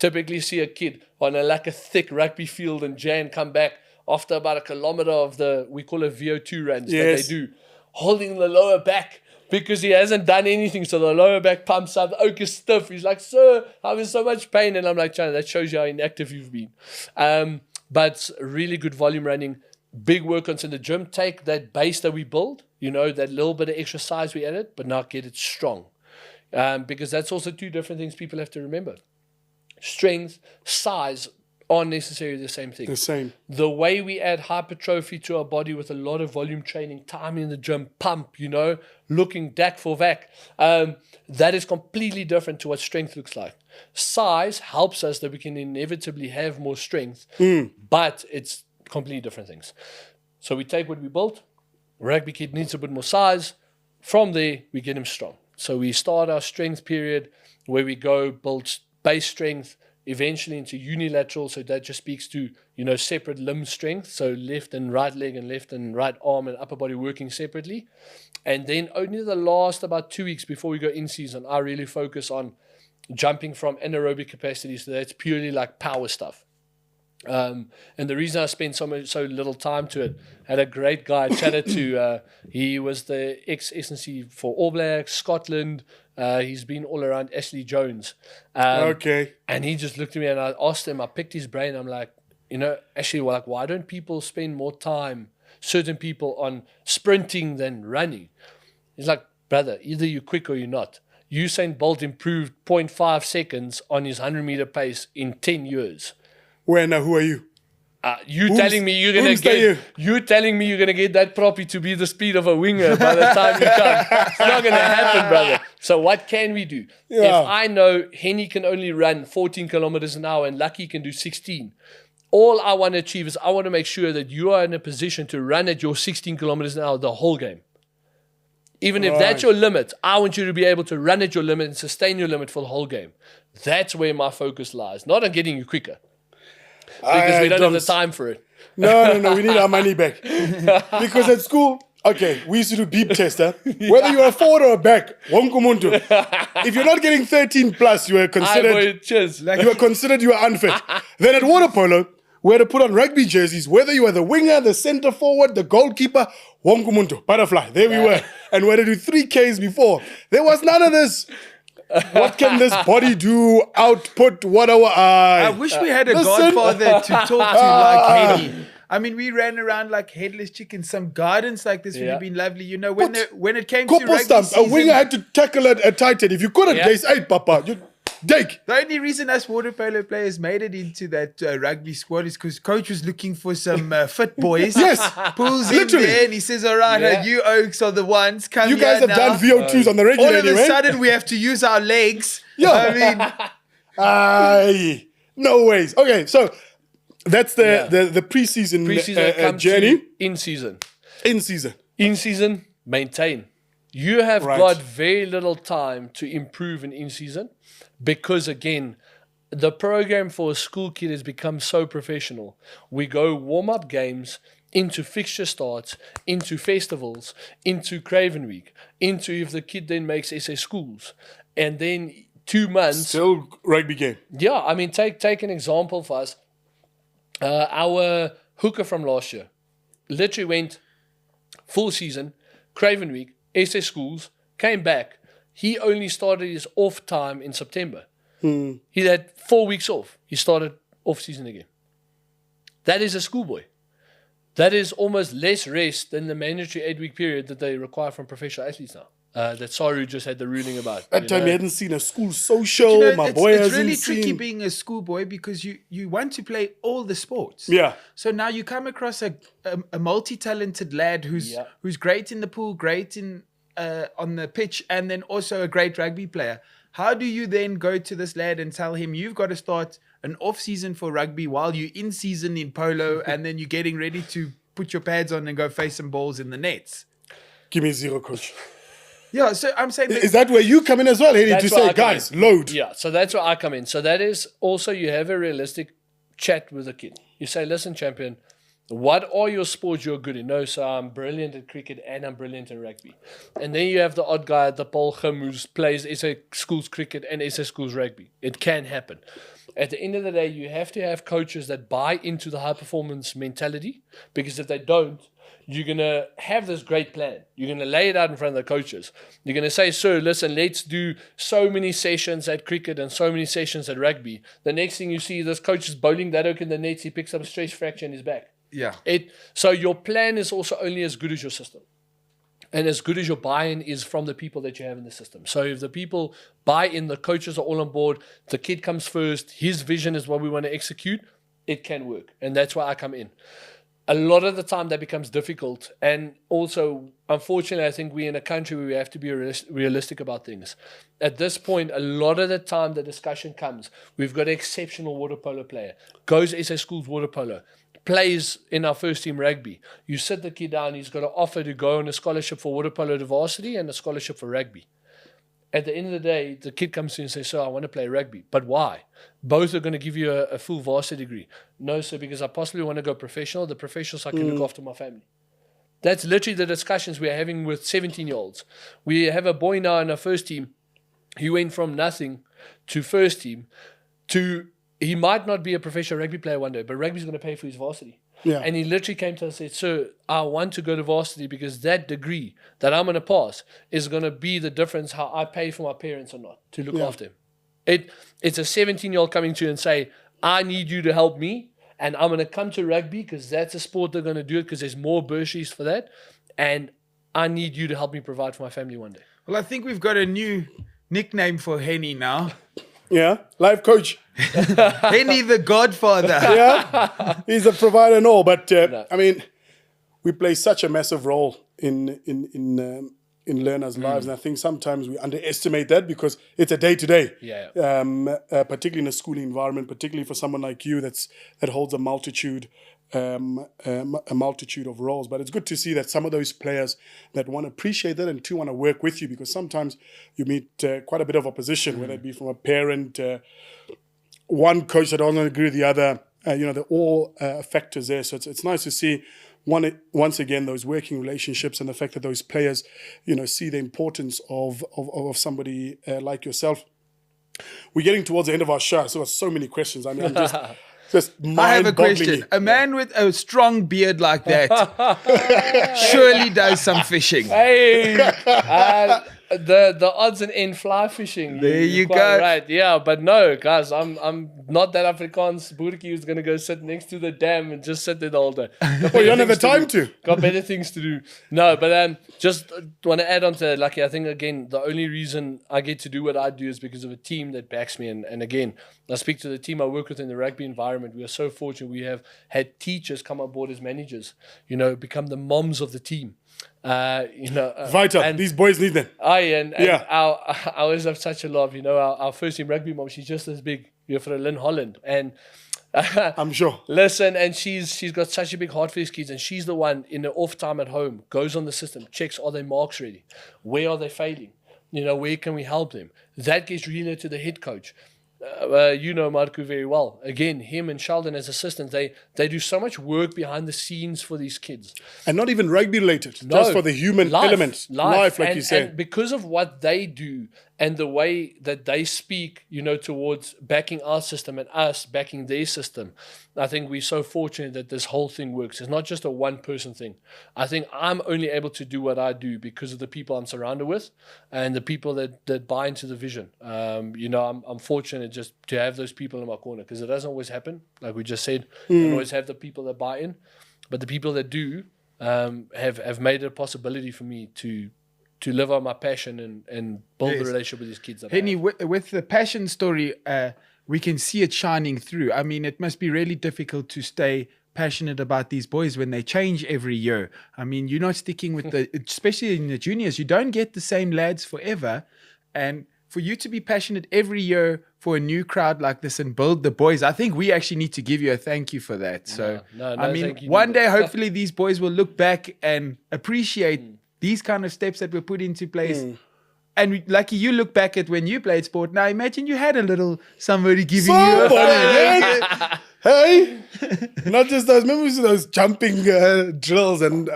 D: Typically see a kid on a thick rugby field in Jan come back after about 1 kilometer of we call it VO2 runs that they do, holding the lower back, because he hasn't done anything. So the lower back pumps up, the oak is stiff. He's like, sir, I'm in so much pain. And I'm like, China, that shows you how inactive you've been. But really good volume running, big workouts in the gym. Take that base that we build, that little bit of extra size we added, but now get it strong. Because that's also 2 different things people have to remember. Strength, size aren't necessarily the same thing.
A: The same.
D: The way we add hypertrophy to our body with a lot of volume training, time in the gym, pump, looking DAC for VAC, that is completely different to what strength looks like. Size helps us that we can inevitably have more strength, but it's completely different things. So we take what we built. Rugby kid needs a bit more size. From there, we get him strong. So we start our strength period where we go build base strength, eventually into unilateral, so that just speaks to, separate limb strength, so left and right leg and left and right arm and upper body working separately. And then only the last about 2 weeks before we go in season, I really focus on jumping from anaerobic capacity, so that's purely like power stuff. And the reason I spent so little time to it, had a great guy I chatted to. He was the ex-SNC for All Blacks, Scotland. He's been all around Ashley Jones. And he just looked at me and I asked him, I picked his brain. I'm like, Ashley, why don't people spend more time, certain people, on sprinting than running? He's like, brother, either you're quick or you're not. Usain Bolt improved 0.5 seconds on his 100-meter pace in 10 years.
A: Who are you?
D: You're telling me you're gonna get that proppy to be the speed of a winger by the time you come. It's not gonna happen, brother. So what can we do? If I know Hennie can only run 14 kilometers an hour and Lucky can do 16, all I want to achieve is I want to make sure that you are in a position to run at your 16 kilometers an hour the whole game. Even if that's your limit, I want you to be able to run at your limit and sustain your limit for the whole game. That's where my focus lies, not on getting you quicker. Because we don't have the time for it.
A: No, we need our money back. Because at school, Okay, we used to do beep tester. Whether you're a forward or a back, wonkumuntu. If you're not getting 13 plus, you are considered you are unfit. Then at water polo, we had to put on rugby jerseys, whether you were the winger, the center forward, the goalkeeper, wonkumuntu, butterfly. There we were. And we had to do 3Ks before. There was none of this. What can this body do? Output, what our eye.
B: I wish we had a godfather to talk to like Hennie. I mean, we ran around like headless chickens. Some guidance like this would have been lovely. You know, when it came to rugby
A: stump,
B: season,
A: a winger had to tackle a tight end. If you couldn't, case 8, Papa. You dig.
B: The only reason us water polo players made it into that rugby squad is because coach was looking for some fit boys.
A: Yes.
B: Pulls
A: Literally.
B: in there and he says, all right, you Oaks are the ones. Come
A: You guys
B: here
A: have
B: now.
A: done VO2s on the regular
B: All of
A: anyway.
B: a sudden, we have to use our legs.
A: Yeah.
B: I mean,
A: Aye. No ways. Okay, so that's the preseason,
D: Preseason
A: journey.
D: in season.
A: In season.
D: In season, maintain. You have got very little time to improve in season because, again, the program for a school kid has become so professional. We go warm-up games into fixture starts, into festivals, into Craven Week, into if the kid then makes SA schools. And then 2 months.
A: Still rugby game.
D: Yeah, I mean, take an example for us. Our hooker from last year literally went full season, Craven Week, SA schools, came back. He only started his off time in September. He had 4 weeks off. He started off season again. That is a schoolboy. That is almost less rest than the mandatory 8-week period that they require from professional athletes now. That Saru just had the ruling about.
A: That time he hadn't seen a school social. My boy
B: it's
A: hasn't
B: really
A: seen.
B: tricky being a schoolboy because you want to play all the sports.
A: Yeah.
B: So now you come across a multi-talented lad who's great in the pool, great in on the pitch, and then also a great rugby player. How do you then go to this lad and tell him you've got to start an off season for rugby while you're in season in polo, and then you're getting ready to put your pads on and go face some balls in the nets?
A: Give me 0, coach.
B: Yeah, so I'm saying...
A: Is that where you come in as well, Hennie, to say, guys, load?
D: Yeah, so that's where I come in. So that is also, you have a realistic chat with the kid. You say, listen, champion, what are your sports you're good in? No, so I'm brilliant at cricket and I'm brilliant at rugby. And then you have the odd guy at the Polchum who plays SA schools cricket and SA schools rugby. It can happen. At the end of the day, you have to have coaches that buy into the high performance mentality, because if they don't, you're going to have this great plan. You're going to lay it out in front of the coaches. You're going to say, sir, listen, let's do so many sessions at cricket and so many sessions at rugby. The next thing you see, this coach is bowling that oak in the nets. He picks up a stress fracture in his back.
B: Yeah.
D: So your plan is also only as good as your system. And as good as your buy-in is from the people that you have in the system. So if the people buy in, the coaches are all on board, the kid comes first, his vision is what we want to execute, it can work. And that's why I come in. A lot of the time that becomes difficult. And also, unfortunately, I think we're in a country where we have to be realistic about things. At this point, a lot of the time the discussion comes, we've got an exceptional water polo player, goes SA schools water polo, plays in our first team rugby. You sit the kid down, he's got an offer to go on a scholarship for water polo to varsity and a scholarship for rugby. At the end of the day, the kid comes to you and says, sir, I want to play rugby. But why? Both are going to give you a full varsity degree. No, sir, because I possibly want to go professional. The professionals, I can look after my family. That's literally the discussions we're having with 17-year-olds. We have a boy now in our first team. He went from nothing to first team to, he might not be a professional rugby player one day, but rugby's going to pay for his varsity.
A: Yeah.
D: And he literally came to us and said, sir, I want to go to varsity because that degree that I'm going to pass is going to be the difference how I pay for my parents or not to look after him. It's a 17-year-old coming to you and say, I need you to help me, and I'm going to come to rugby because that's a sport they're going to do it because there's more bursaries for that, and I need you to help me provide for my family one day.
B: Well, I think we've got a new nickname for Hennie now.
A: Yeah, life coach.
B: Hennie the Godfather.
A: Yeah, he's a provider and all. But I mean, we play such a massive role in learners' lives, and I think sometimes we underestimate that because it's a day-to-day.
D: Yeah.
A: Particularly in a schooling environment, particularly for someone like you that holds a multitude of roles. But it's good to see that some of those players that want to appreciate that and too want to work with you, because sometimes you meet quite a bit of opposition, whether it be from a parent, one coach that doesn't agree with the other. they're all factors there. So it's nice to see once again those working relationships and the fact that those players, see the importance of somebody like yourself. We're getting towards the end of our show, so there's so many questions. I mean, I'm just
B: I have a question. A man with a strong beard like that surely does some fishing.
D: Hey, the odds and end fly fishing.
B: There you
D: You're quite
B: go.
D: Right, yeah, but no, guys, I'm not that Afrikaans boertjie who's gonna go sit next to the dam and just sit there the whole day.
A: Well, you don't have the time to.
D: Got better things to do. No, but just want to add on to Lucky. I think again the only reason I get to do what I do is because of a team that backs me. And again, I speak to the team I work with in the rugby environment. We are so fortunate. We have had teachers come on board as managers. Become the moms of the team.
A: Vital. And these boys need them.
D: I always have such a love. Our first team rugby mom, she's just as big. For Lynn Holland, and
A: I'm sure.
D: Listen, and she's got such a big heart for these kids, and she's the one in the off time at home goes on the system, checks are their marks ready, where are they failing, where can we help them. That gets relayed to the head coach. Marco very well. Again, him and Sheldon as assistants, they do so much work behind the scenes for these kids.
A: And not even rugby related, just for the human element. Life, like you said.
D: And because of what they do and the way that they speak, towards backing our system and us backing their system, I think we're so fortunate that this whole thing works. It's not just a one-person thing. I think I'm only able to do what I do because of the people I'm surrounded with and the people that buy into the vision. I'm fortunate just to have those people in my corner because it doesn't always happen. Like we just said, you don't always have the people that buy in, but the people that do have made it a possibility for me to live on my passion and build a relationship with these kids.
B: Hennie, with the passion story, we can see it shining through. I mean, it must be really difficult to stay passionate about these boys when they change every year. I mean, you're not sticking with especially in the juniors, you don't get the same lads forever. And for you to be passionate every year for a new crowd like this and build the boys, I think we actually need to give you a thank you for that. So, I mean, one day, hopefully these boys will look back and appreciate these kind of steps that were put into place. And Lucky, you look back at when you played sport. Now imagine you had a little somebody giving you a
A: Hey, not just those. Remember those jumping drills and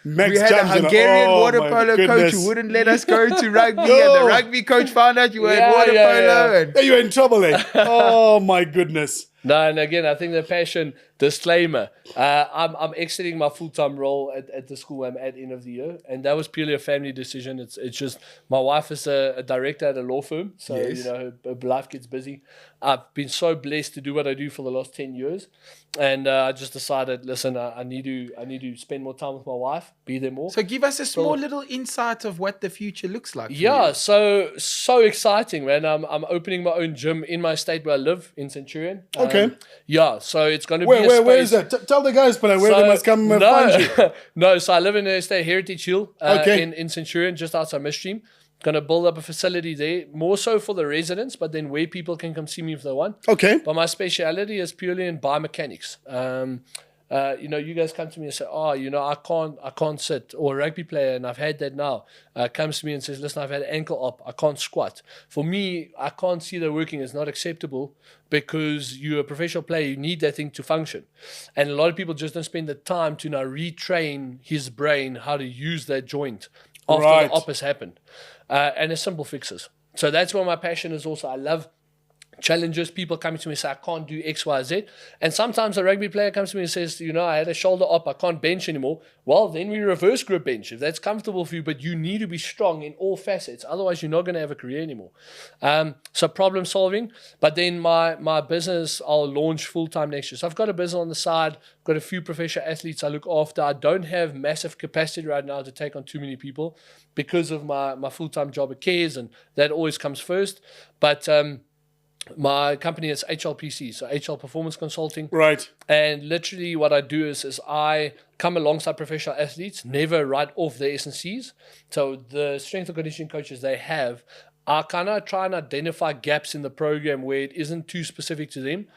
A: max
B: we had
A: jumps.
B: A Hungarian water polo coach who wouldn't let us go to rugby, and the rugby coach found out you were at water polo. And
A: you were in trouble there. Oh my goodness.
D: No, and again, I think the passion, disclaimer, I'm exiting my full-time role at the school I'm at end of the year, and that was purely a family decision. It's just, my wife is a director at a law firm, so, her life gets busy. I've been so blessed to do what I do for the last 10 years, and I just decided, listen, I need to spend more time with my wife, be there more.
B: So give us a small little insight of what the future looks like.
D: Yeah, so exciting, man. I'm opening my own gym in my estate where I live in Centurion.
A: Okay.
D: So it's going to be a space.
A: Where is that? Tell the guys, but where they must come find you.
D: No, so I live in the estate Heritage Hill in Centurion, just outside Midstream. Going to build up a facility there, more so for the residents, but then where people can come see me if they want.
A: Okay.
D: But my speciality is purely in biomechanics. You guys come to me and say, I can't sit, or a rugby player, and I've had that now, comes to me and says, listen, I've had an ankle up, I can't squat. For me, I can't see that working is not acceptable because you're a professional player, you need that thing to function. And a lot of people just don't spend the time to now retrain his brain how to use that joint after the op has happened. And it's simple fixes. So that's where my passion is also. I love challenges, people coming to me and say, I can't do X, Y, Z. And sometimes a rugby player comes to me and says, I had a shoulder up, I can't bench anymore. Well, then we reverse grip bench if that's comfortable for you, but you need to be strong in all facets. Otherwise, you're not going to have a career anymore. So problem solving. But then my business, I'll launch full-time next year. So I've got a business on the side, got a few professional athletes I look after. I don't have massive capacity right now to take on too many people because of my full-time job at Cares, and that always comes first. But my company is HLPC, so HL Performance Consulting.
A: Right.
D: And literally what I do is I come alongside professional athletes, never write off their S&Cs. So the strength and conditioning coaches they have, I kind of try and identify gaps in the program where it isn't too specific to them.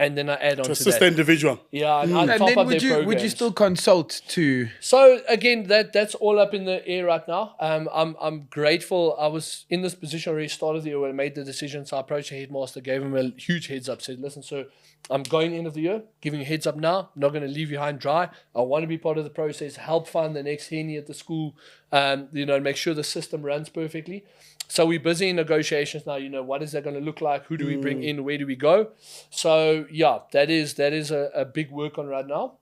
D: And then I add on to
A: assist
D: that.
A: the individual.
D: Yeah, and
B: And
D: top
B: then
D: up their programs.
B: would you still consult to?
D: So again, that's all up in the air right now. I'm grateful. I was in this position already started the year when I made the decision. So I approached the headmaster, gave him a huge heads up, said, listen, sir, I'm going end of the year, giving you a heads up now. I'm not going to leave you high and dry. I want to be part of the process, help find the next Hennie at the school, make sure the system runs perfectly. So we're busy in negotiations now. What is that going to look like? Who do we bring in? Where do we go? So yeah, that is a big work on right now,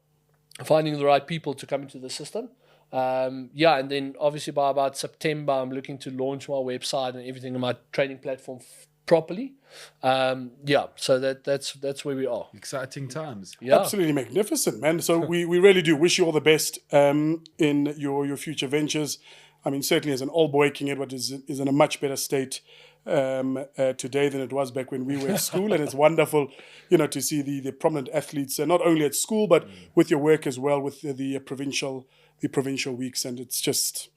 D: finding the right people to come into the system. And then obviously by about September, I'm looking to launch my website and everything on my training platform properly. So that's where we are.
B: Exciting times.
D: Yeah,
A: Absolutely magnificent, man. So we really do wish you all the best in your future ventures. I mean, certainly as an old boy, King Edward is in a much better state today than it was back when we were at school. And it's wonderful, to see the prominent athletes, not only at school, but with your work as well, with the provincial weeks. And it's just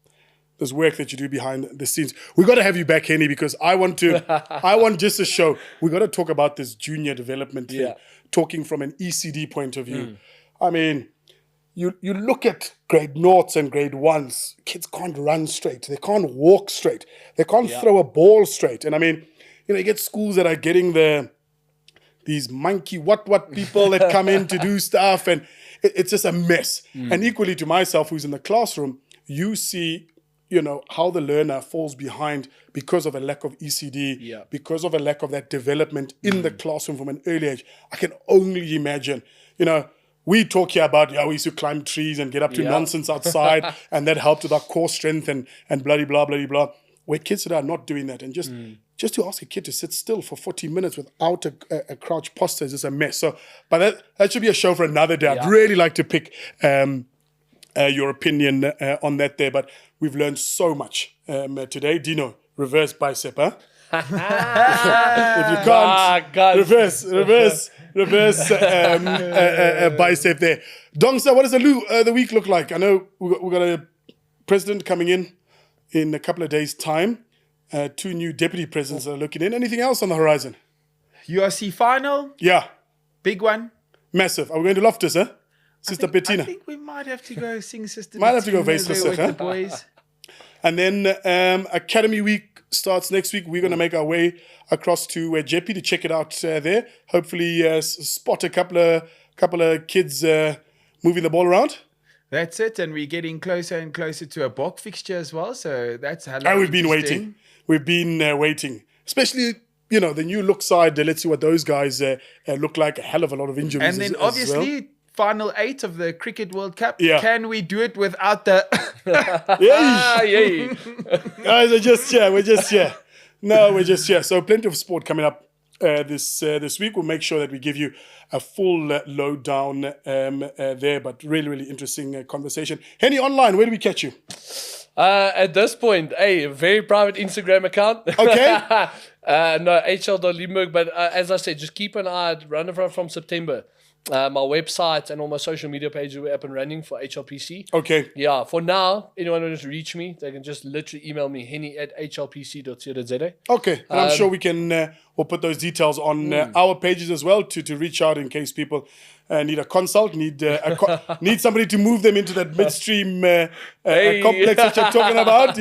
A: this work that you do behind the scenes. We got to have you back, Hennie, because I want just to show, we got to talk about this junior development thing, talking from an ECD point of view. I mean, you look at grade noughts and grade ones, kids can't run straight. They can't walk straight. They can't throw a ball straight. And I mean, you get schools that are getting these monkey what people that come in to do stuff, and it's just a mess. And equally to myself, who's in the classroom, you see, how the learner falls behind because of a lack of ECD, because of a lack of that development in the classroom from an early age. I can only imagine, we talk here about, we used to climb trees and get up to nonsense outside, and that helped with our core strength and bloody blah, bloody blah. Where kids today are not doing that. And just to ask a kid to sit still for 40 minutes without a crouch posture is just a mess. So, but that should be a show for another day. I'd really like to pick your opinion on that there. But we've learned so much today. Dino, reverse bicep, huh? If you can't, reverse bicep there. Dongsa, what does the week look like? I know we've got a president coming in a couple of days' time. 2 new deputy presidents are looking in. Anything else on the horizon?
B: URC final?
A: Yeah.
B: Big one?
A: Massive. Are we going to Loftus, huh? Sister Bettina.
B: I think we might have to go sing Sister
A: Might have to go
B: Bettina
A: Vase
B: with
A: huh?
B: the boys.
A: And then Academy Week starts next week. We're going to make our way across to Jeppy to check it out there. Hopefully spot a couple of kids moving the ball around.
B: That's it. And we're getting closer and closer to a Bok fixture as well. So that's how
A: we've been waiting. We've been waiting. Especially, the new look side. Let's see what those guys look like. A hell of a lot of injuries.
B: And then obviously, final 8 of the Cricket World Cup.
A: Yeah.
B: Can we do it without the...
A: Guys, we're just here. No, we're just here. So plenty of sport coming up this week. We'll make sure that we give you a full lowdown there, but really, really interesting conversation. Hennie, online, where do we catch you?
D: At this point, a very private Instagram account.
A: Okay.
D: No, hl.liebenberg. But as I said, just keep an eye out. Running from September. My website and all my social media pages were up and running for HLPC.
A: Okay.
D: Yeah, for now, anyone who wants to reach me, they can just literally email me, hennie@hlpc.co.za.
A: Okay. And I'm sure we can, we'll put those details on our pages as well to reach out in case people need a consult, need somebody to move them into that midstream complex that you're talking about,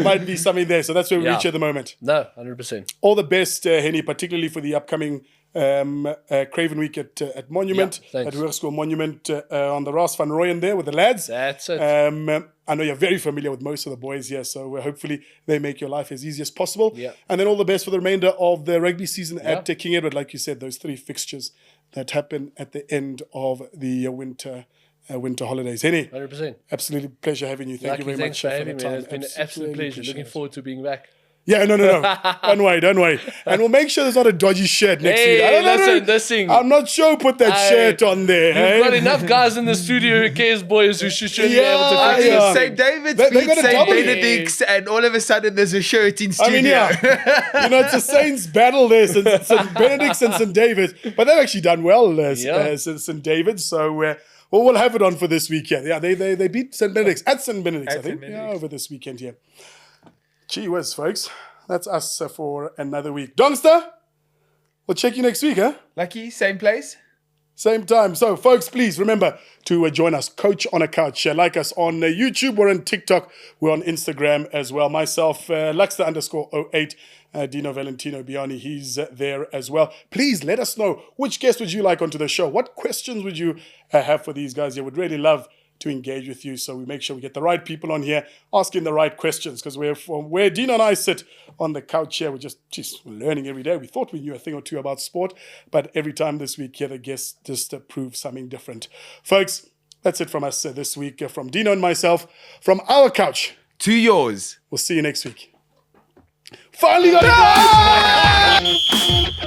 A: might be something there. So that's where we reach at the moment.
D: No, 100%.
A: All the best, Hennie, particularly for the upcoming Craven Week at Monument, at Hoërskool Monument on the Ras van Rooyen there with the lads.
D: That's it.
A: I know you're very familiar with most of the boys here, so hopefully they make your life as easy as possible.
D: Yeah.
A: And then all the best for the remainder of the rugby season at King Edward. Like you said, those 3 fixtures that happen at the end of the winter holidays. Hennie,
D: 100%.
A: Absolutely pleasure having you. Thank you very much
D: for
A: for
D: having
A: the
D: me.
A: time.
D: It's been an absolute pleasure. Looking forward to being back.
A: Yeah, no. Don't worry. And we'll make sure there's not a dodgy shirt next to you.
D: Listen, this thing.
A: I'm not sure who put that shirt on there.
D: You've got enough guys in the studio who cares, boys, who should be able to fix it.
B: St. David's
A: They
B: beat
A: got a
B: St.
A: double.
B: Benedict's, and all of a sudden there's a shirt in studio.
A: I mean, it's a Saints battle there, St. Benedict's and St. David's. But they've actually done well, St. David's. So we'll have it on for this weekend. Yeah, they beat St. Benedict's at St. Benedict's, I think. Yeah, over this weekend here. Gee whiz, folks. That's us for another week. Dongster, we'll check you next week, huh?
B: Lucky, same place.
A: Same time. So, folks, please remember to join us, Coach on a Couch. Like us on YouTube. We're on TikTok. We're on Instagram as well. Myself, Luxter_08. Dino Valentino Biani, he's there as well. Please let us know which guest would you like onto the show. What questions would you have for these guys here? Would really love to engage with you, so we make sure we get the right people on here asking the right questions, because we're from where Dino and I sit on the couch here, we're just learning every day. We thought we knew a thing or two about sport, but every time this week here, the guests just prove something different. Folks, that's it from us this week, from Dino and myself, from our couch
B: To yours.
A: We'll see you next week. Finally got it, guys!